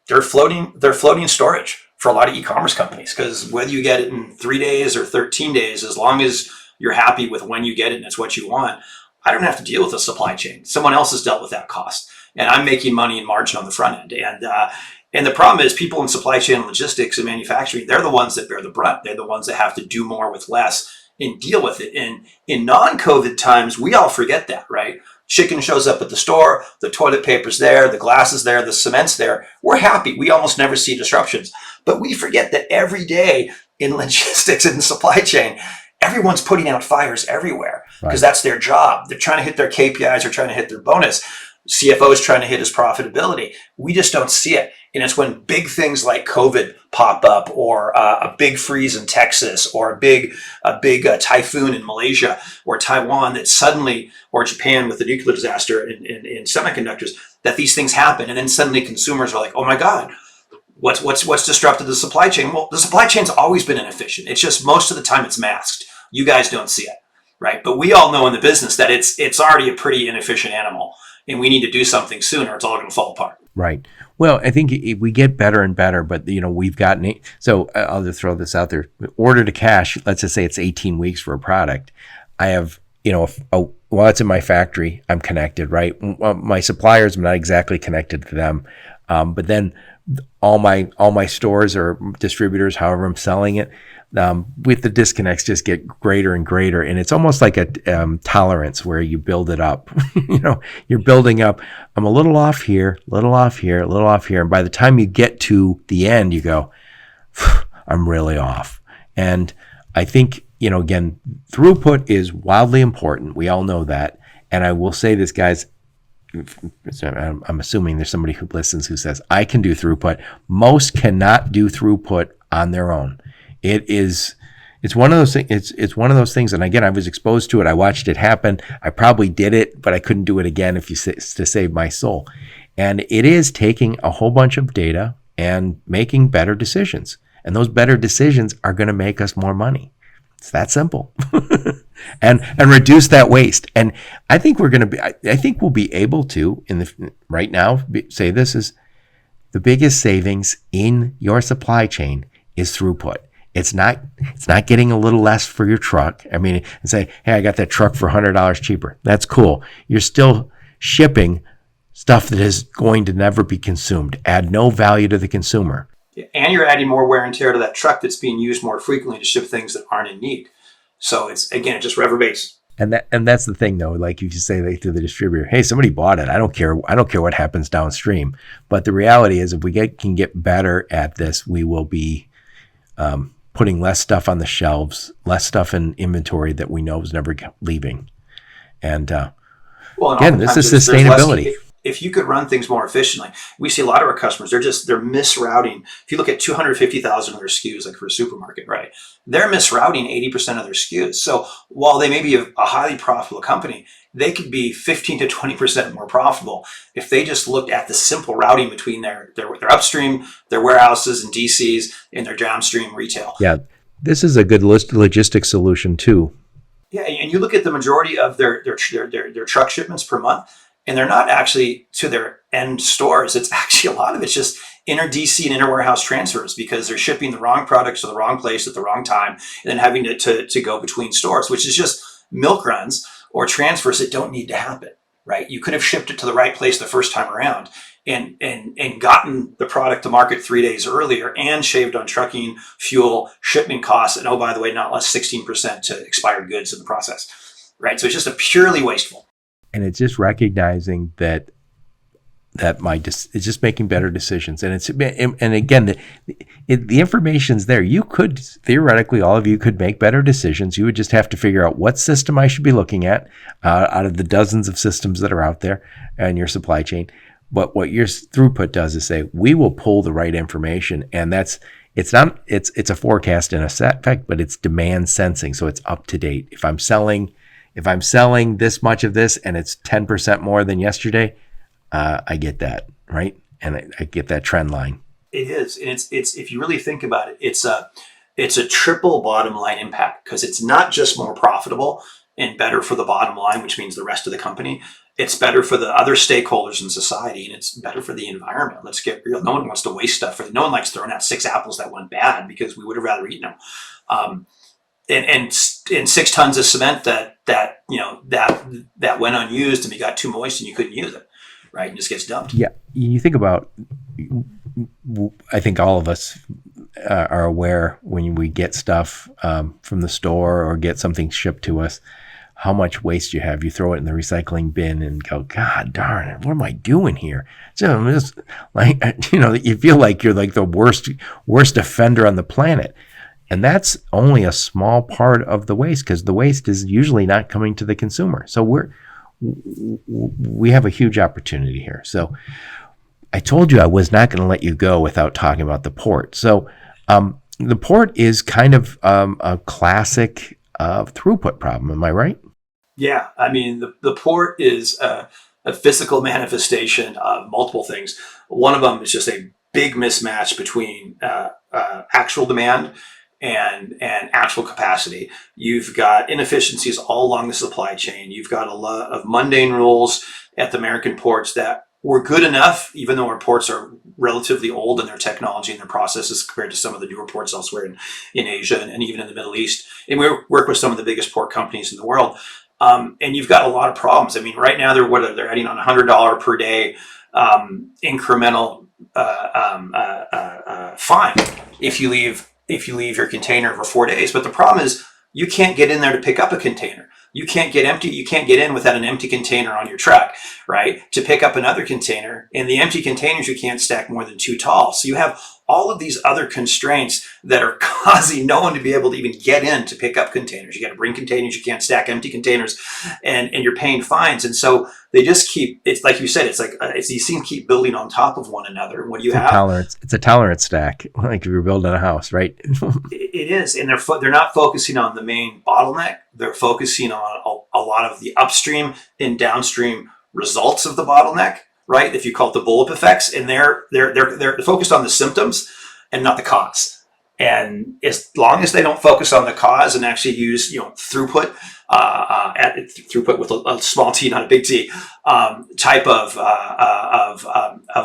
they're floating storage for a lot of e-commerce companies, because whether you get it in 3 days or 13 days, as long as you're happy with when you get it and it's what you want, I don't have to deal with the supply chain. Someone else has dealt with that cost, and I'm making money and margin on the front end. And the problem is, people in supply chain logistics and manufacturing, they're the ones that bear the brunt. They're the ones that have to do more with less and deal with it. And in non-COVID times, we all forget that, right? Chicken shows up at the store, the toilet paper's there, the glass is there, the cement's there. We're happy. We almost never see disruptions. But we forget that every day in logistics and supply chain, everyone's putting out fires everywhere because that's their job. They're trying to hit their KPIs, they're trying to hit their bonus. CFO is trying to hit his profitability. We just don't see it. And it's when big things like COVID pop up, or a big freeze in Texas, or a big typhoon in Malaysia or Taiwan, that suddenly, or Japan with the nuclear disaster in semiconductors, that these things happen. And then suddenly consumers are like, oh my God, what's disrupted the supply chain? Well, the supply chain's always been inefficient. It's just most of the time it's masked. You guys don't see it, right? But we all know in the business that it's already a pretty inefficient animal, and we need to do something soon or it's all going to fall apart.
Right. Well, I think we get better and better, but we've gotten, so I'll just throw this out there. Order to cash, let's just say it's 18 weeks for a product. I have, while it's in my factory, I'm connected, right? My suppliers, I'm not exactly connected to them. But then all my stores or distributors, however I'm selling it, with the disconnects just get greater and greater. And it's almost like a tolerance where you build it up. You're building up. I'm a little off here, a little off here, a little off here. And by the time you get to the end, you go, I'm really off. And I think, again, throughput is wildly important. We all know that. And I will say this, guys, I'm assuming there's somebody who listens who says, I can do throughput. Most cannot do throughput on their own. It's one of those things. It's one of those things. And again, I was exposed to it. I watched it happen. I probably did it, but I couldn't do it again to save my soul. And it is taking a whole bunch of data and making better decisions. And those better decisions are going to make us more money. It's that simple. and reduce that waste. And I think I think we'll be able to right now say this is the biggest savings in your supply chain is throughput. It's not getting a little less for your truck. I mean, and say, hey, I got that truck for $100 cheaper. That's cool. You're still shipping stuff that is going to never be consumed, add no value to the consumer.
And you're adding more wear and tear to that truck that's being used more frequently to ship things that aren't in need. So it just reverberates.
And that's the thing, though. Like you just say to the distributor, "Hey, somebody bought it. I don't care. I don't care what happens downstream." But the reality is, if we can get better at this, we will be putting less stuff on the shelves, less stuff in inventory that we know is never leaving. And again, this is sustainability.
If you could run things more efficiently, we see a lot of our customers, they're misrouting. If you look at 250,000 of their SKUs, like for a supermarket, right? They're misrouting 80% of their SKUs. So while they may be a highly profitable company, they could be 15 to 20% more profitable if they just looked at the simple routing between their upstream, their warehouses and DCs, and their downstream retail.
Yeah, this is a good logistics solution too.
Yeah, and you look at the majority of their truck shipments per month, and they're not actually to their end stores. It's actually, a lot of it's just inner DC and inner warehouse transfers, because they're shipping the wrong products to the wrong place at the wrong time, and then having to go between stores, which is just milk runs or transfers that don't need to happen, right? You could have shipped it to the right place the first time around and gotten the product to market 3 days earlier and shaved on trucking, fuel, shipping costs, and, oh, by the way, not less 16% to expired goods in the process, right? So it's just a purely wasteful.
And it's just recognizing that it's just making better decisions. And again, the information's there. You could theoretically, all of you could make better decisions. You would just have to figure out what system I should be looking at out of the dozens of systems that are out there in your supply chain. But what your throughput does is say, we will pull the right information. And it's a forecast in effect, but it's demand sensing. So it's up to date. If I'm selling this much of this and it's 10% more than yesterday, I get that, right? And I get that trend line.
It is. And it's if you really think about it, it's a triple bottom line impact, because it's not just more profitable and better for the bottom line, which means the rest of the company. It's better for the other stakeholders in society, and it's better for the environment. Let's get real. No one wants to waste stuff. No one likes throwing out 6 apples that went bad, because we would have rather eaten them. And 6 tons of cement that went unused, and it got too moist and you couldn't use it, right? And just gets dumped.
Yeah, you think about. I think all of us are aware when we get stuff from the store or get something shipped to us, how much waste you have. You throw it in the recycling bin and go, God darn it, what am I doing here? So it's like, you feel like you're like the worst offender on the planet. And that's only a small part of the waste, because the waste is usually not coming to the consumer. So we have a huge opportunity here. So I told you I was not going to let you go without talking about the port. So the port is kind of a classic throughput problem. Am I right?
Yeah, I mean, the port is a physical manifestation of multiple things. One of them is just a big mismatch between actual demand and actual capacity. You've got inefficiencies all along the supply chain. You've got a lot of mundane rules at the American ports that were good enough, even though our ports are relatively old in their technology and their processes compared to some of the newer ports elsewhere in Asia and even in the Middle East. And we work with some of the biggest port companies in the world. And you've got a lot of problems. I mean, right now they're adding on $100 per day incremental fine if you leave your container for 4 days. But the problem is you can't get in there to pick up a container. You can't get empty. You can't get in without an empty container on your truck, right? To pick up another container. And the empty containers, you can't stack more than 2 tall. So you have all of these other constraints that are causing no one to be able to even get in to pick up containers. You got to bring containers. You can't stack empty containers, and you're paying fines. And so they just keep, it's like you said, it's like these things keep building on top of one another. What do you have?
Tolerance. It's a tolerance stack, like if you're building a house, right?
It is. And they're not focusing on the main bottleneck. They're focusing on a lot of the upstream and downstream results of the bottleneck, right? If you call it the bullwhip effects, and they're focused on the symptoms and not the cause. And as long as they don't focus on the cause and actually use, throughput, throughput with a small t, not a big T, type of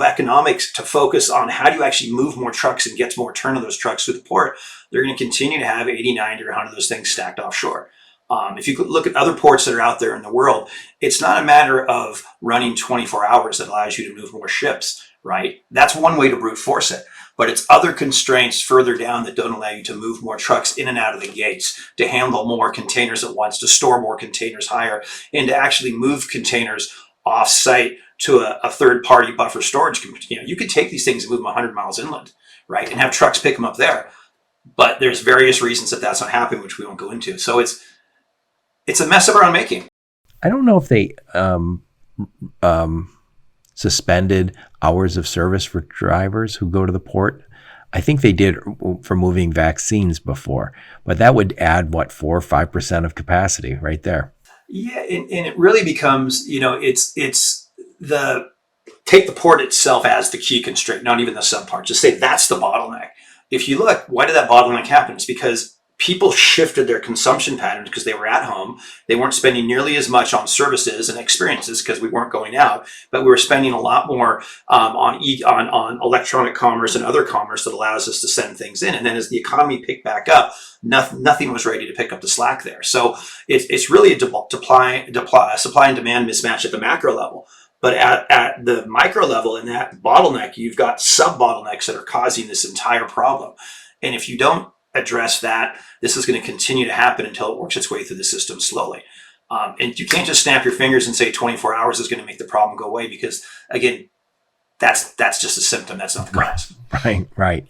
economics to focus on how do you actually move more trucks and get more turn of those trucks through the port, they're going to continue to have 80, 90, or 100 of those things stacked offshore. If you look at other ports that are out there in the world, it's not a matter of running 24 hours that allows you to move more ships, right? That's one way to brute force it. But it's other constraints further down that don't allow you to move more trucks in and out of the gates, to handle more containers at once, to store more containers higher, and to actually move containers off-site to a third-party buffer storage. You could take these things and move them 100 miles inland, right, and have trucks pick them up there. But there's various reasons that that's not happening, which we won't go into. So it's a mess of our own making.
I don't know if they suspended hours of service for drivers who go to the port. I think they did for moving vaccines before, but that would add 4 or 5% of capacity right there.
Yeah, and it really becomes, it's the take the port itself as the key constraint, not even the subpart. Just say that's the bottleneck. If you look, why did that bottleneck happen? It's because people shifted their consumption patterns because they were at home. They weren't spending nearly as much on services and experiences because we weren't going out, but we were spending a lot more on electronic commerce and other commerce that allows us to send things in. And then as the economy picked back up, nothing was ready to pick up the slack there. So it's really a supply and demand mismatch at the macro level. But at the micro level, in that bottleneck, you've got sub bottlenecks that are causing this entire problem. And if you don't address that, this is going to continue to happen until it works its way through the system slowly. And you can't just snap your fingers and say 24 hours is going to make the problem go away, because again, that's just a symptom. That's not the cause.
Right.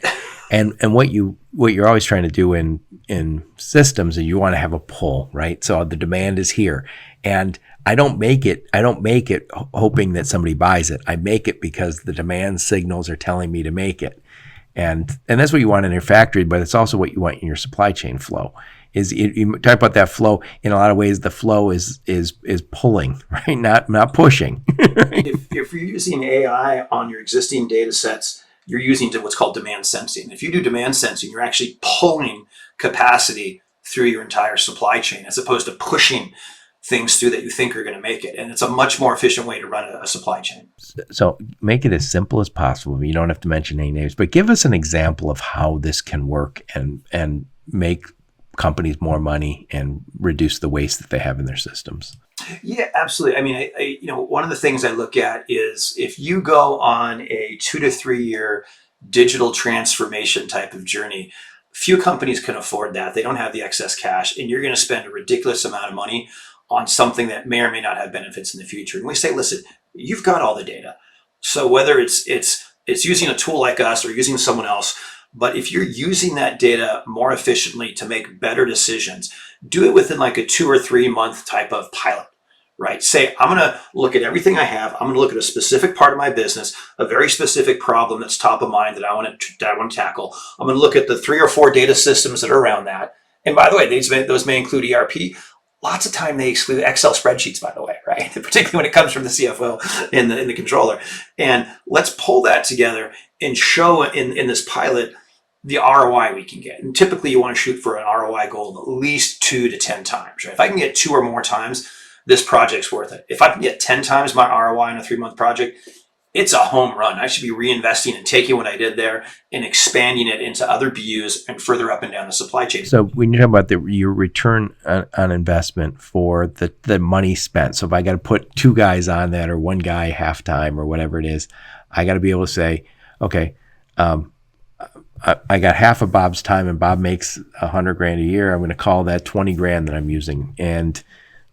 And what you're always trying to do in systems, and you want to have a pull, right? So the demand is here, and I don't make it hoping that somebody buys it. I make it because the demand signals are telling me to make it. And that's what you want in your factory, but it's also what you want in your supply chain flow. You talk about that flow. In a lot of ways, the flow is pulling, right? Not pushing.
If you're using AI on your existing data sets, you're using what's called demand sensing. If you do demand sensing, you're actually pulling capacity through your entire supply chain as opposed to pushing things through that you think are going to make it. And it's a much more efficient way to run a supply chain.
So make it as simple as possible. You don't have to mention any names, but give us an example of how this can work and make companies more money and reduce the waste that they have in their systems.
Yeah, absolutely. I mean, one of the things I look at is if you go on a 2 to 3 year digital transformation type of journey, few companies can afford that. They don't have the excess cash, and you're going to spend a ridiculous amount of money on something that may or may not have benefits in the future. And we say, listen, you've got all the data. So whether it's using a tool like us or using someone else, but if you're using that data more efficiently to make better decisions, do it within like a 2 or 3 month type of pilot, right? Say, I'm going to look at everything I have. I'm going to look at a specific part of my business, a very specific problem that's top of mind that I want to tackle. I'm going to look at the 3 or 4 data systems that are around that. And by the way, those may include ERP. Lots of time they exclude Excel spreadsheets, by the way, right? Particularly when it comes from the CFO and the controller. And let's pull that together and show in this pilot the ROI we can get. And typically you want to shoot for an ROI goal of at least 2 to 10 times, right? If I can get 2 or more times, this project's worth it. If I can get 10 times my ROI in a 3-month project, it's a home run. I should be reinvesting and taking what I did there and expanding it into other BUs and further up and down the supply chain.
So when you talk about your return on investment for the money spent, so if I got to put 2 guys on that or 1 guy half-time or whatever it is, I got to be able to say, okay, I got half of Bob's time and Bob makes $100,000 a year. I'm going to call that $20,000 that I'm using. And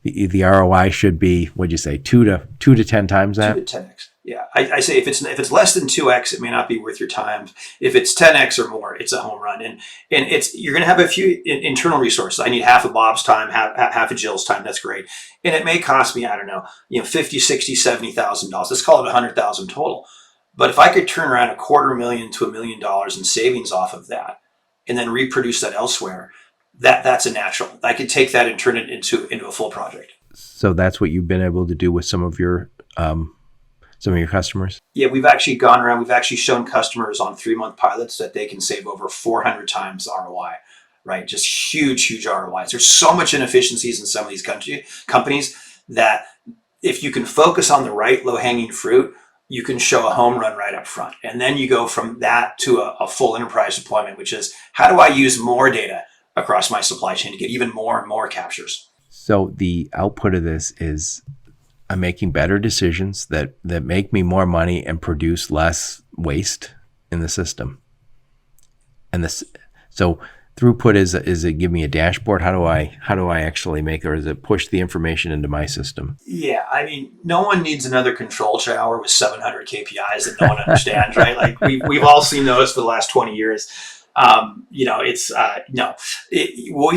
the ROI should be, what'd you say, 2 to 10 times that?
2 to 10x. Yeah, I say if it's less than 2x, it may not be worth your time. If it's 10x or more, it's a home run. And you're going to have a few internal resources. I need half of Bob's time, half of Jill's time. That's great. And it may cost me, I don't know, $50, $60, $70,000. Let's call it $100,000 total. But if I could turn around $250,000 to $1 million in savings off of that, and then reproduce that elsewhere, that's a natural. I could take that and turn it into a full project.
So that's what you've been able to do with some of your customers?
Yeah, we've actually gone around. We've actually shown customers on 3-month pilots that they can save over 400 times ROI, right? Just huge ROIs. There's so much inefficiencies in some of these companies that if you can focus on the right low-hanging fruit, you can show a home run right up front. And then you go from that to a full enterprise deployment, which is how do I use more data across my supply chain to get even more and more captures?
So the output of this is I'm making better decisions that make me more money and produce less waste in the system. And so throughput is it give me a dashboard? How do I actually make, or is it push the information into my system?
Yeah, I mean, no one needs another control shower with 700 KPIs that no one understands, right? Like we've all seen those for the last 20 years. What we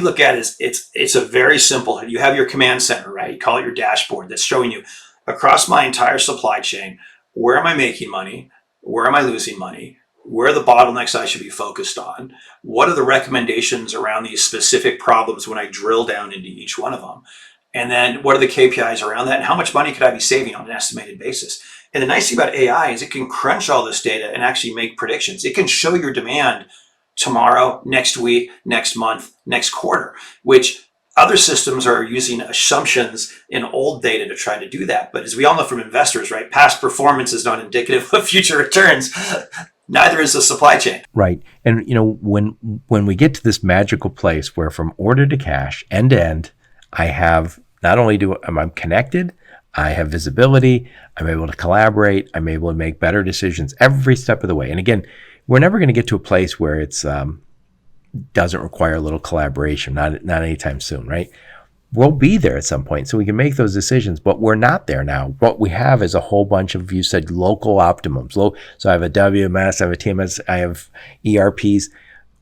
look at is it's a very simple. You have your command center, right? You call it your dashboard that's showing you across my entire supply chain, where am I making money? Where am I losing money? Where are the bottlenecks I should be focused on? What are the recommendations around these specific problems when I drill down into each one of them? And then what are the KPIs around that? And how much money could I be saving on an estimated basis? And the nice thing about AI is it can crunch all this data and actually make predictions. It can show your demand tomorrow, next week, next month, next quarter, which other systems are using assumptions in old data to try to do that. But as we all know from investors, right, past performance is not indicative of future returns. Neither is the supply chain.
Right. And when we get to this magical place where from order to cash, end to end, I have not only am I connected, I have visibility, I'm able to collaborate, I'm able to make better decisions every step of the way. And again, we're never going to get to a place where it's doesn't require a little collaboration, not anytime soon, right? We'll be there at some point, so we can make those decisions, but we're not there now. What we have is a whole bunch of, you said, local optimums. So I have a WMS, I have a TMS, I have ERPs.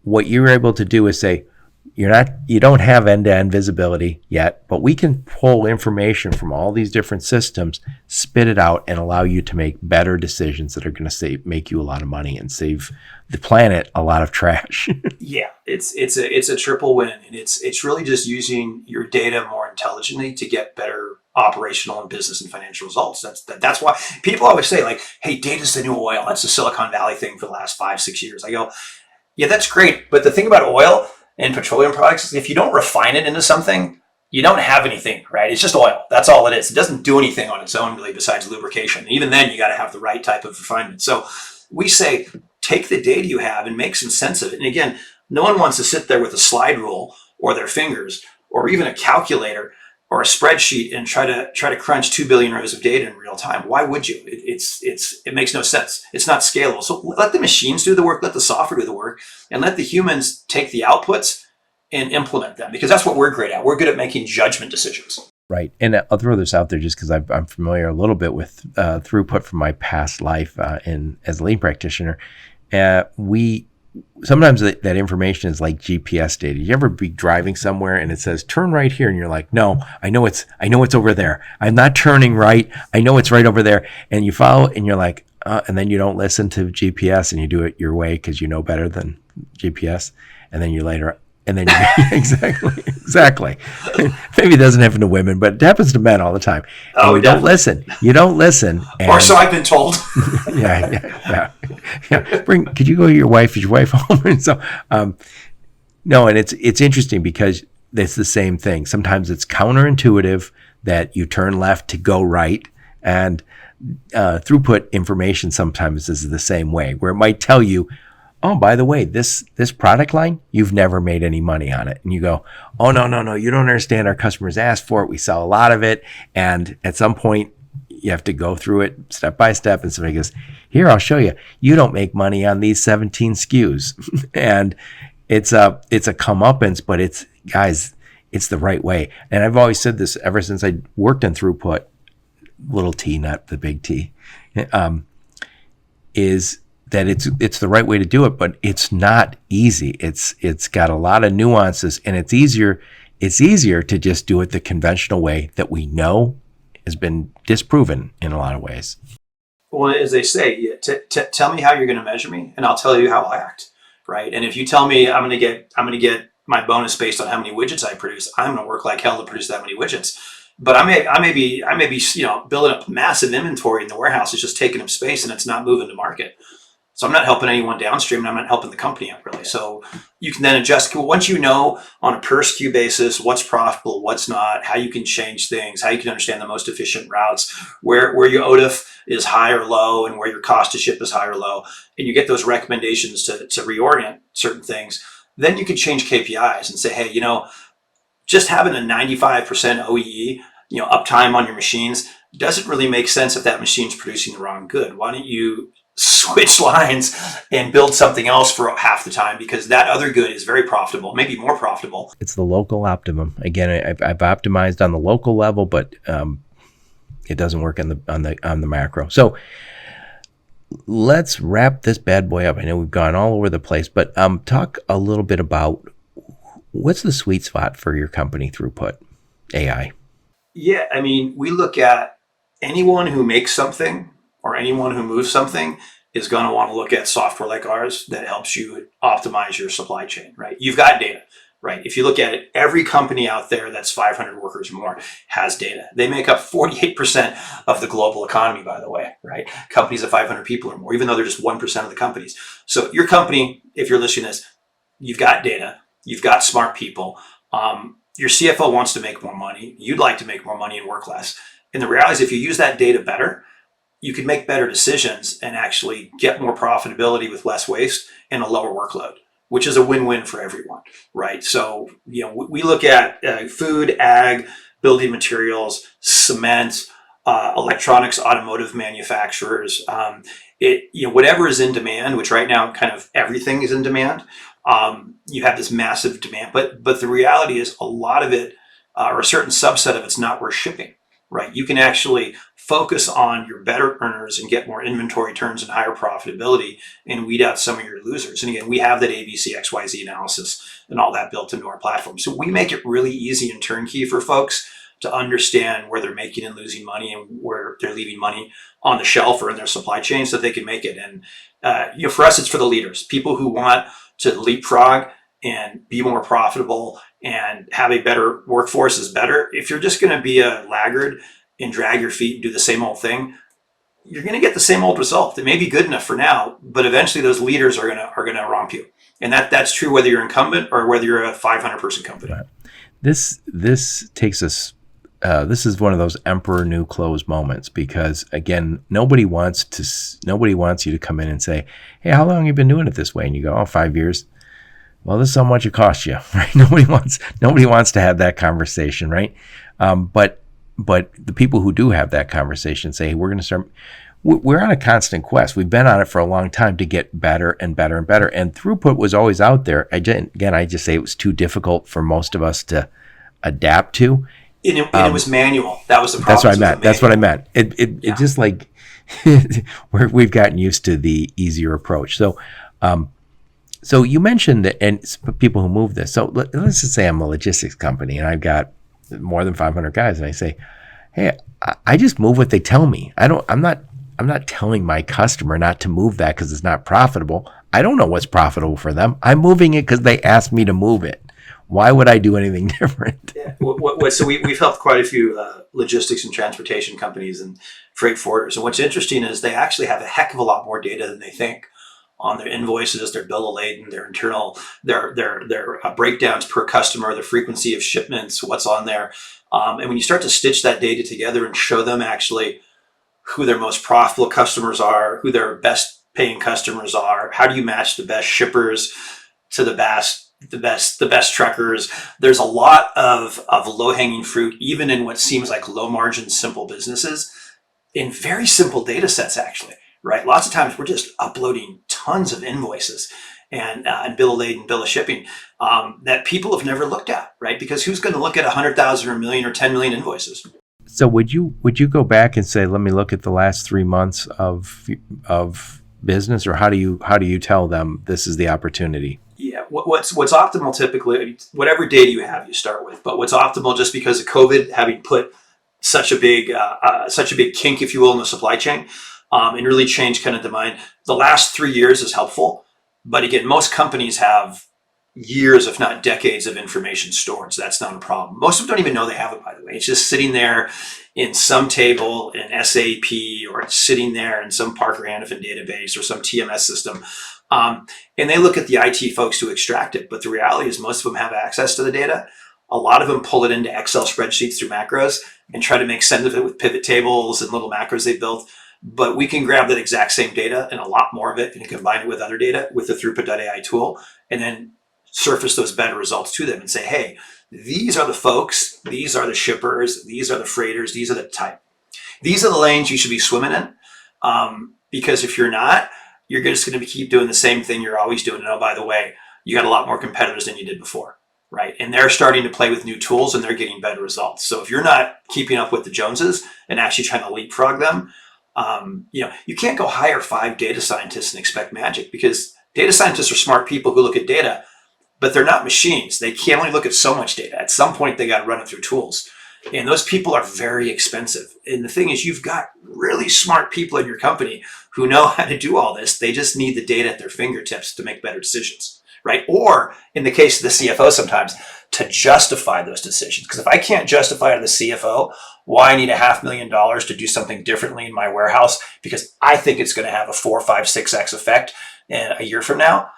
What you're able to do is say, you don't have end-to-end visibility yet, but we can pull information from all these different systems, spit it out, and allow you to make better decisions that are going to make you a lot of money and save the planet a lot of trash.
Yeah, it's a triple win, and it's really just using your data more intelligently to get better operational and business and financial results. That's why people always say, like, hey, data's the new oil. That's the Silicon Valley thing for the last 5-6 years. I go, yeah, that's great, but the thing about oil and petroleum products is if you don't refine it into something, you don't have anything, right? It's just oil. That's all it is. It doesn't do anything on its own really besides lubrication. Even then, you got to have the right type of refinement. So we say, take the data you have and make some sense of it. And again, no one wants to sit there with a slide rule or their fingers or even a calculator or a spreadsheet and try to crunch 2 billion rows of data in real time. Why would you? It makes no sense. It's not scalable. So let the machines do the work, let the software do the work, and let the humans take the outputs and implement them, because that's what we're great at. We're good at making judgment decisions.
Right. And I'll throw this out there just because I'm familiar a little bit with throughput from my past life as a lean practitioner. We sometimes that information is like GPS data. You ever be driving somewhere and it says turn right here, and you're like, no, I know it's over there. I'm not turning right. I know it's right over there. And you follow, and you're like, and then you don't listen to GPS and you do it your way because you know better than GPS. And then you later, and then you, exactly. Maybe it doesn't happen to women, but it happens to men all the time. And you don't listen. You don't listen. And,
or so I've been told.
yeah. Could you go to your wife? Is your wife home? And so, no, and it's interesting because it's the same thing. Sometimes it's counterintuitive that you turn left to go right, and throughput information sometimes is the same way, where it might tell you, oh, by the way, this product line, you've never made any money on it. And you go, oh, no, you don't understand. Our customers ask for it. We sell a lot of it. And at some point, you have to go through it step by step. And somebody goes, here, I'll show you. You don't make money on these 17 SKUs. And it's a comeuppance, but it's the right way. And I've always said this ever since I worked in throughput, little T, not the big T, is that it's the right way to do it, but it's not easy. It's got a lot of nuances, and it's easier to just do it the conventional way that we know has been disproven in a lot of ways.
Well, as they say, tell me how you're going to measure me, and I'll tell you how I'll act, right? And if you tell me I'm going to get my bonus based on how many widgets I produce, I'm going to work like hell to produce that many widgets. But I may be building up massive inventory in the warehouse. It's just taking up space and it's not moving to market. So I'm not helping anyone downstream, and I'm not helping the company out really. So you can then adjust. Once you know on a per SKU basis what's profitable, what's not, how you can change things, how you can understand the most efficient routes, where your OTIF is high or low, and where your cost to ship is high or low, and you get those recommendations to reorient certain things, then you can change KPIs and say, hey, just having a 95% OEE, uptime on your machines doesn't really make sense if that machine's producing the wrong good. Why don't you switch lines and build something else for half the time, because that other good is very profitable, maybe more profitable.
It's the local optimum. Again, I've optimized on the local level, but it doesn't work on the macro. So let's wrap this bad boy up. I know we've gone all over the place, but talk a little bit about what's the sweet spot for your company, ThroughPut.ai.
Yeah, we look at anyone who makes something or anyone who moves something is going to want to look at software like ours that helps you optimize your supply chain, right? You've got data, right? If you look at it, every company out there that's 500 workers or more has data. They make up 48% of the global economy, by the way, right? Companies of 500 people or more, even though they're just 1% of the companies. So your company, if you're listening to this, you've got data, you've got smart people. Your CFO wants to make more money. You'd like to make more money and work less. And the reality is, if you use that data better, you can make better decisions and actually get more profitability with less waste and a lower workload, which is a win-win for everyone, right? So, we look at food, ag, building materials, cement, electronics, automotive manufacturers, whatever is in demand, which right now kind of everything is in demand. You have this massive demand, but the reality is a lot of it, or a certain subset of it's not worth shipping, right? You can actually focus on your better earners and get more inventory turns and higher profitability and weed out some of your losers. And again, we have that ABC, XYZ analysis and all that built into our platform. So we make it really easy and turnkey for folks to understand where they're making and losing money and where they're leaving money on the shelf or in their supply chain so they can make it. And for us, it's for the leaders, people who want to leapfrog and be more profitable and have a better workforce is better. If you're just going to be a laggard and drag your feet and do the same old thing, you're going to get the same old result. It may be good enough for now, but eventually those leaders are going to romp you. And that's true whether you're incumbent or whether you're a 500 person company.
Right. This takes us. This is one of those emperor new clothes moments, because again, nobody wants you to come in and say, "Hey, how long have you been doing it this way?" And you go, "Oh, 5 years." Well, this is how much it costs you, right? Nobody wants to have that conversation, right? But the people who do have that conversation say, hey, we're on a constant quest. We've been on it for a long time to get better and better and better. And throughput was always out there. I just say it was too difficult for most of us to adapt to.
And it was manual. That was the problem.
That's what I meant. It just like we've gotten used to the easier approach. So So you mentioned that, and people who move this. So let's just say I'm a logistics company and I've got more than 500 guys, and I say, hey, I just move what they tell me. I'm not telling my customer not to move that because it's not profitable. I don't know what's profitable for them. I'm moving it because they asked me to move it. Why would I do anything different?
Yeah. So we've helped quite a few logistics and transportation companies and freight forwarders. And what's interesting is they actually have a heck of a lot more data than they think on their invoices, their bill of lading, their internal, their breakdowns per customer, the frequency of shipments, what's on there. And when you start to stitch that data together and show them actually who their most profitable customers are, who their best paying customers are, how do you match the best shippers to the best truckers? There's a lot of low hanging fruit, even in what seems like low margin, simple businesses, in very simple data sets, actually, right? Lots of times we're just uploading tons of invoices and bill of lading, bill of shipping that people have never looked at, right? Because who's going to look at 100,000 or a million or 10 million invoices?
So would you go back and say, let me look at the last 3 months of business, or how do you tell them this is the opportunity?
Yeah, what's optimal typically, whatever data you have, you start with. But what's optimal, just because of COVID having put such a big kink, if you will, in the supply chain, and really changed kind of demand. The last 3 years is helpful, but again, most companies have years, if not decades, of information stored, so that's not a problem. Most of them don't even know they have it, by the way. It's just sitting there in some table in SAP, or it's sitting there in some Parker Hannifin database or some TMS system. And they look at the IT folks to extract it. But the reality is most of them have access to the data. A lot of them pull it into Excel spreadsheets through macros and try to make sense of it with pivot tables and little macros they built. But we can grab that exact same data and a lot more of it and combine it with other data with the ThroughPut.ai tool, and then surface those better results to them and say, hey, these are the folks, these are the shippers, these are the freighters, these are the type. These are the lanes you should be swimming in. Because if you're not, you're just going to keep doing the same thing you're always doing. And oh, by the way, you got a lot more competitors than you did before, right? And they're starting to play with new tools and they're getting better results. So if you're not keeping up with the Joneses and actually trying to leapfrog them, you can't go hire 5 data scientists and expect magic, because data scientists are smart people who look at data, but they're not machines. They can only look at so much data. At some point, they got to run it through tools. And those people are very expensive. And the thing is, you've got really smart people in your company who know how to do all this. They just need the data at their fingertips to make better decisions, right? Or in the case of the CFO, sometimes to justify those decisions. Because if I can't justify to the CFO why I need $500,000 to do something differently in my warehouse, because I think it's going to have a 4, 5, 6x effect a year from now,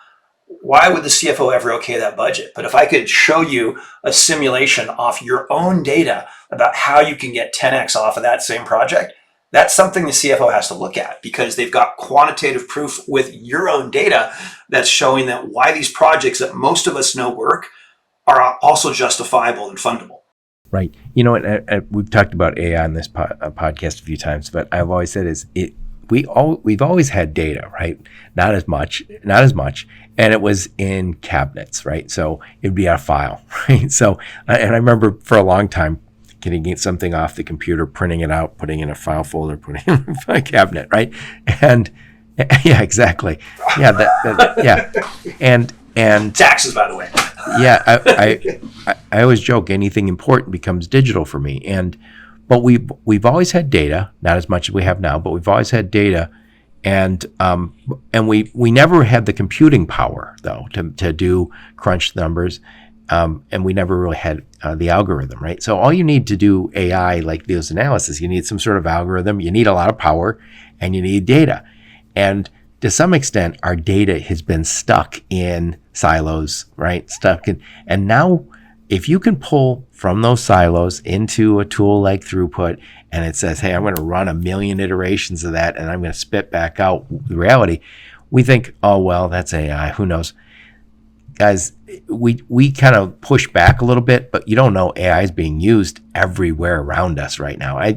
why would the CFO ever okay that budget? But if I could show you a simulation off your own data about how you can get 10x off of that same project, that's something the CFO has to look at, because they've got quantitative proof with your own data that's showing that why these projects that most of us know work are also justifiable and fundable.
Right. You know, we've talked about AI on this podcast a few times, but I've always said we've always had data, right? Not as much, and it was in cabinets, right? So it'd be a file, right? So, and I remember for a long time getting something off the computer, printing it out, putting it in a file folder, putting it in a cabinet, right? And yeah, exactly. Yeah, yeah, and
taxes, by the way.
Yeah, I always joke, anything important becomes digital for me, but we've always had data, not as much as we have now, but we've always had data, and we never had the computing power though to do crunch numbers, and we never really had the algorithm, right? So all you need to do AI like those analysis, you need some sort of algorithm, you need a lot of power, and you need data, and to some extent, our data has been stuck in silos, right? And now, if you can pull from those silos into a tool like ThroughPut, and it says, hey, I'm going to run 1 million iterations of that, and I'm going to spit back out the reality, we think, oh, well, that's AI, who knows? Guys, we kind of push back a little bit, but you don't know AI is being used everywhere around us right now. I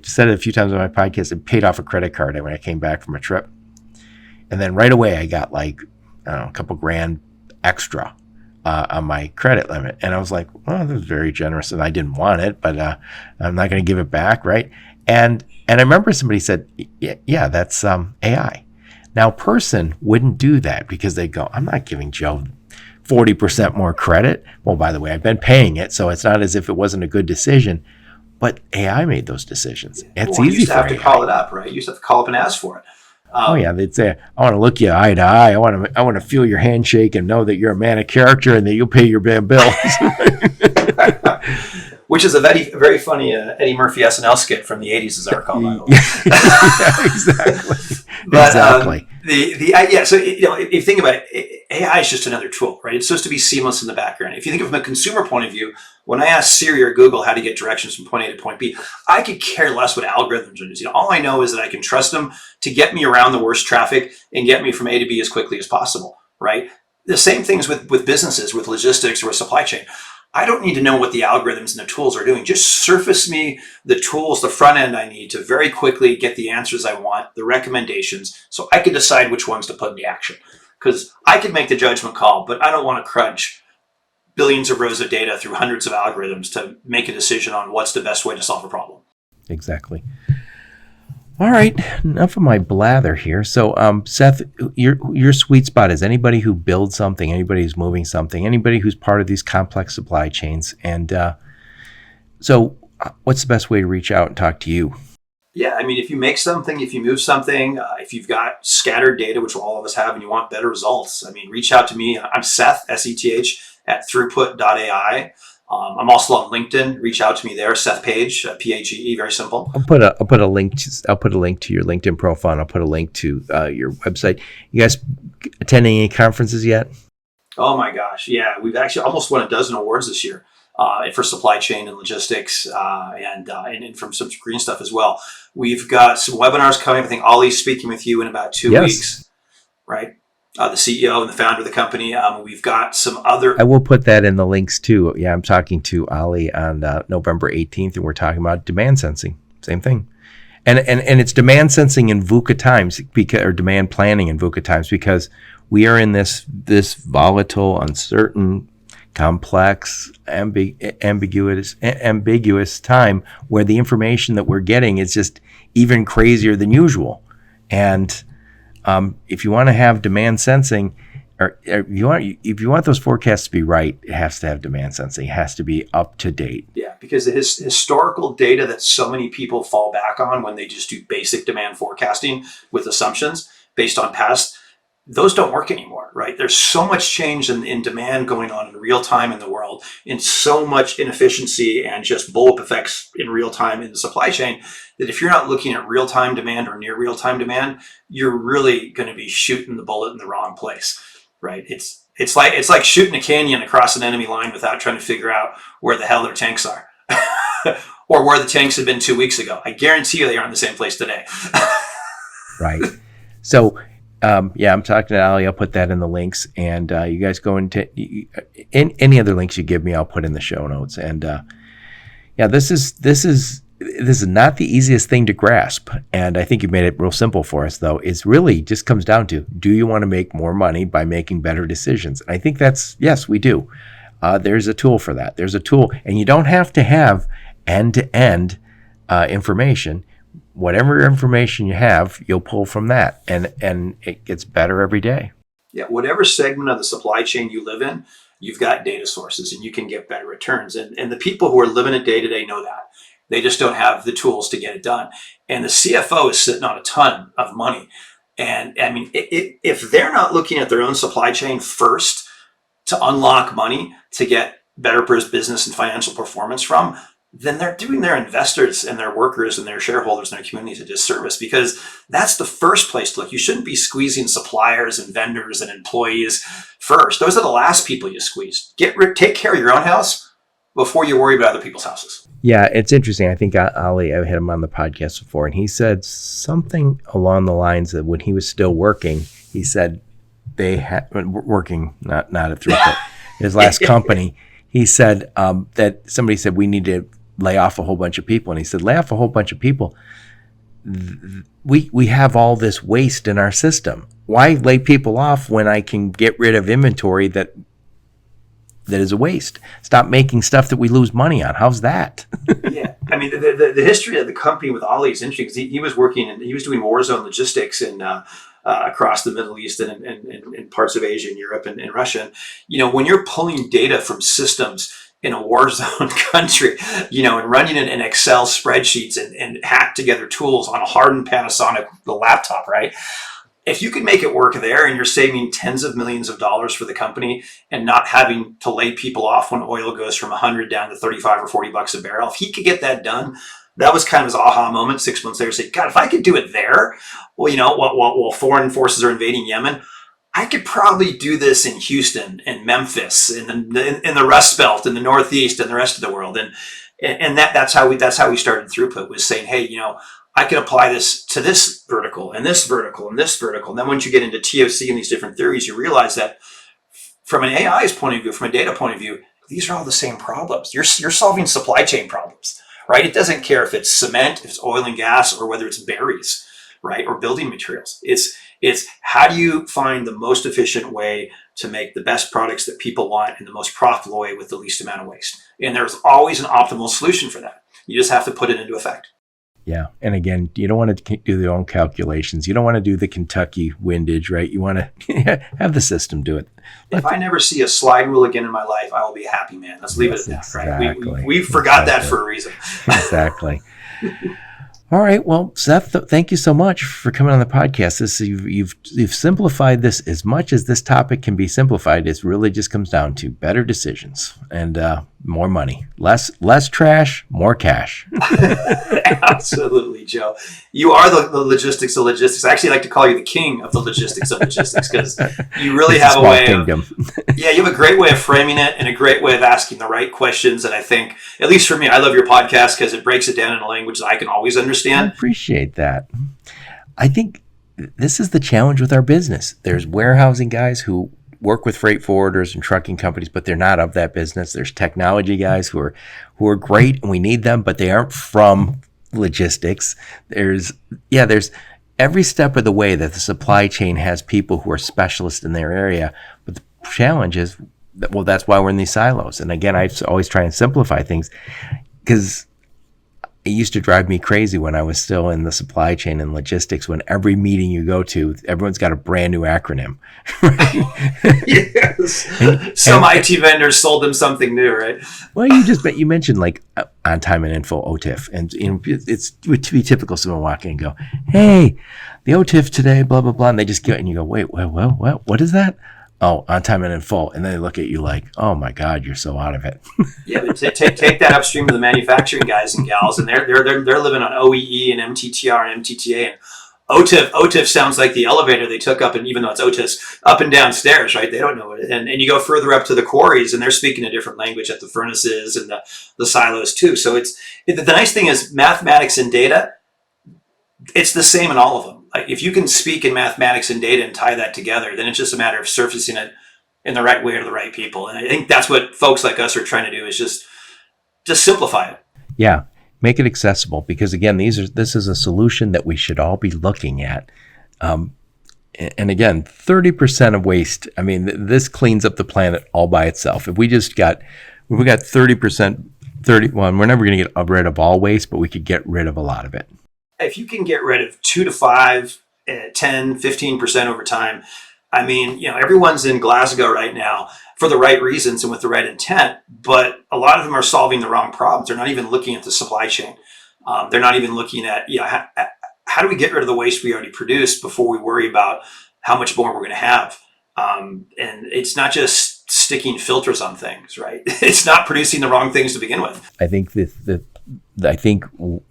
said it a few times on my podcast, I paid off a credit card when I came back from a trip. And then right away, I got a couple grand extra on my credit limit. And I was like, well, that was very generous. And I didn't want it, but I'm not going to give it back, right? And I remember somebody said, yeah, that's AI. Now, a person wouldn't do that because they go, I'm not giving Joe 40% more credit. Well, by the way, I've been paying it, so it's not as if it wasn't a good decision. But AI made those decisions. It's easy for AI. You
used to have to call it up, right? You used to have to call up and ask for it.
They'd say, I want to look you eye to eye. I want to feel your handshake and know that you're a man of character and that you'll pay your damn bills.
Which is a very, very funny Eddie Murphy SNL skit from the 80s, as I recall.
Yeah, exactly.
So if you think about it, AI is just another tool, right? It's supposed to be seamless in the background. If you think of it from a consumer point of view, when I ask Siri or Google how to get directions from point A to point B, I could care less what algorithms are using. All I know is that I can trust them to get me around the worst traffic and get me from A to B as quickly as possible, right? The same things with businesses, with logistics, or with supply chain. I don't need to know what the algorithms and the tools are doing. Just surface me the tools, the front end I need to very quickly get the answers I want, the recommendations, so I can decide which ones to put into action. Because I can make the judgment call, but I don't want to crunch billions of rows of data through hundreds of algorithms to make a decision on what's the best way to solve a problem.
Exactly. All right, enough of my blather here. So, Seth, your sweet spot is anybody who builds something, anybody who's moving something, anybody who's part of these complex supply chains. And so what's the best way to reach out and talk to you?
Yeah, I mean, if you make something, if you move something, if you've got scattered data, which all of us have, and you want better results, I mean, reach out to me. I'm Seth, Seth, at ThroughPut.ai. I'm also on LinkedIn. Reach out to me there. Seth Page, Page, very simple.
I'll put a link to your LinkedIn profile, and I'll put a link to your website. You guys attending any conferences yet?
Oh my gosh, yeah. We've actually almost won a dozen awards this year for supply chain and logistics, and from some green stuff as well. We've got some webinars coming. I think Ollie's speaking with you in about 2 weeks, right? The CEO and the founder of the company. We've got some other...
I will put that in the links too. Yeah, I'm talking to Ollie on November 18th, and we're talking about demand sensing. Same thing. And it's demand sensing in VUCA times, or demand planning in VUCA times, because we are in this volatile, uncertain, complex, ambiguous time where the information that we're getting is just even crazier than usual. And if you want to have demand sensing, or if you want those forecasts to be right, it has to have demand sensing. It has to be up to date.
Yeah, because the historical data that so many people fall back on when they just do basic demand forecasting with assumptions based on past, those don't work anymore, right? There's so much change in demand going on in real time in the world, and so much inefficiency and just blow-up effects in real time in the supply chain, that if you're not looking at real-time demand or near real-time demand, you're really going to be shooting the bullet in the wrong place, right? It's like shooting a canyon across an enemy line without trying to figure out where the hell their tanks are, or where the tanks had been 2 weeks ago. I guarantee you they aren't in the same place today.
Right. So, I'm talking to Ali. I'll put that in the links, and you guys go into any other links you give me, I'll put in the show notes. And this is not the easiest thing to grasp, and I think you made it real simple for us. Though it's really just comes down to, do you want to make more money by making better decisions? And I think yes, we do. There's a tool for that. There's a tool, and you don't have to have end-to-end information. Whatever information you have, you'll pull from that, and it gets better every day.
Yeah, whatever segment of the supply chain you live in, you've got data sources, and you can get better returns. And the people who are living it day to day know that. They just don't have the tools to get it done. And the CFO is sitting on a ton of money. And I mean, if they're not looking at their own supply chain first to unlock money to get better business and financial performance from, then they're doing their investors and their workers and their shareholders and their communities a disservice, because that's the first place to look. You shouldn't be squeezing suppliers and vendors and employees first. Those are the last people you squeeze. Take care of your own house before you worry about other people's houses.
Yeah, it's interesting. I think Ali, I had him on the podcast before, and he said something along the lines that when he was still working, he said they had working, not at ThroughPut, his last company. He said that somebody said, we need to lay off a whole bunch of people. And he said, lay off a whole bunch of people. We have all this waste in our system. Why lay people off when I can get rid of inventory that is a waste? Stop making stuff that we lose money on. How's that?
Yeah. I mean, the history of the company with Ollie is interesting, because he was doing Warzone logistics in across the Middle East and parts of Asia and Europe and Russia. And, when you're pulling data from systems in a war zone country, and running it in Excel spreadsheets and hack together tools on a hardened Panasonic laptop, right? If you can make it work there and you're saving tens of millions of dollars for the company and not having to lay people off when oil goes from 100 down to 35 or 40 bucks a barrel, if he could get that done, that was kind of his aha moment 6 months later. Say, God, if I could do it there, while foreign forces are invading Yemen, I could probably do this in Houston and Memphis, in the Rust Belt, in the Northeast, and the rest of the world. And that's how we started ThroughPut, was saying, hey, I could apply this to this vertical and this vertical and this vertical. And then once you get into TOC and these different theories, you realize that from an AI's point of view, from a data point of view, these are all the same problems. You're solving supply chain problems, right? It doesn't care if it's cement, if it's oil and gas, or whether it's berries, right? Or building materials. It's how do you find the most efficient way to make the best products that people want in the most profitable way with the least amount of waste. And there's always an optimal solution for that. You just have to put it into effect.
Yeah. And again, you don't want to do your own calculations. You don't want to do the Kentucky windage, right? You want to have the system do it.
If I never see a slide rule again in my life, I will be a happy man. Let's leave it at that, right? We forgot that for a reason.
Exactly. All right. Well, Seth, thank you so much for coming on the podcast. You've simplified this as much as this topic can be simplified. It really just comes down to better decisions and more money, less trash, more cash.
Absolutely, Joe. You are the logistics of logistics. I actually like to call you the king of the logistics of logistics, because you really have a way
kingdom.
You have a great way of framing it and a great way of asking the right questions. And I think, at least for me, I love your podcast because it breaks it down in a language that I can always understand.
I appreciate that. I think this is the challenge with our business. There's warehousing guys who work with freight forwarders and trucking companies, but they're not of that business. There's technology guys who are great and we need them, but they aren't from logistics. There's every step of the way that the supply chain has people who are specialists in their area. But the challenge is that's why we're in these silos. And again, I always try and simplify things, because it used to drive me crazy when I was still in the supply chain and logistics, when every meeting you go to, everyone's got a brand new acronym. Right?
Yes. Some IT vendors sold them something new, right?
Well, you mentioned like on time and info, OTIF. And it's to be typical, someone walk in and go, hey, the OTIF today, blah, blah, blah. And they just go and you go, wait, what is that? Oh, on time and in full. And they look at you like, oh my God, you're so out of it.
Yeah, but take that upstream to the manufacturing guys and gals, and they're living on OEE and MTTR and MTTA, and OTIF sounds like the elevator they took up, and even though it's OTIS, up and down stairs, right? They don't know it. And you go further up to the quarries, and they're speaking a different language at the furnaces and the silos too. So the nice thing is mathematics and data, it's the same in all of them. Like if you can speak in mathematics and data and tie that together, then it's just a matter of surfacing it in the right way to the right people. And I think that's what folks like us are trying to do, is just simplify it.
Yeah. Make it accessible, because again, this is a solution that we should all be looking at. And again, 30% of waste. I mean, this cleans up the planet all by itself. If we got 30%, well, we're never going to get rid of all waste, but we could get rid of a lot of it.
If you can get rid of 2 to 5, 10, 15% over time, I mean, everyone's in Glasgow right now for the right reasons and with the right intent, but a lot of them are solving the wrong problems. They're not even looking at the supply chain. They're not even looking at, how do we get rid of the waste we already produce before we worry about how much more we're going to have? And it's not just sticking filters on things, right? It's not producing the wrong things to begin with.
I think I think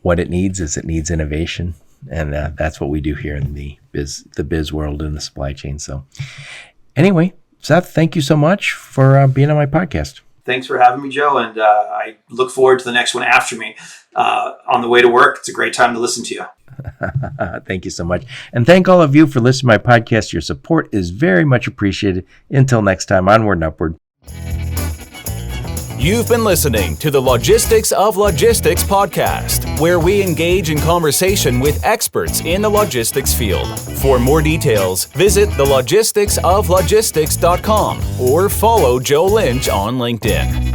what it needs innovation, and that's what we do here in the biz world and the supply chain. So anyway, Seth, thank you so much for being on my podcast.
Thanks for having me, Joe. And I look forward to the next one after me on the way to work. It's a great time to listen to you.
Thank you so much. And thank all of you for listening to my podcast. Your support is very much appreciated. Until next time, onward and upward.
You've been listening to the Logistics of Logistics podcast, where we engage in conversation with experts in the logistics field. For more details, visit thelogisticsoflogistics.com or follow Joe Lynch on LinkedIn.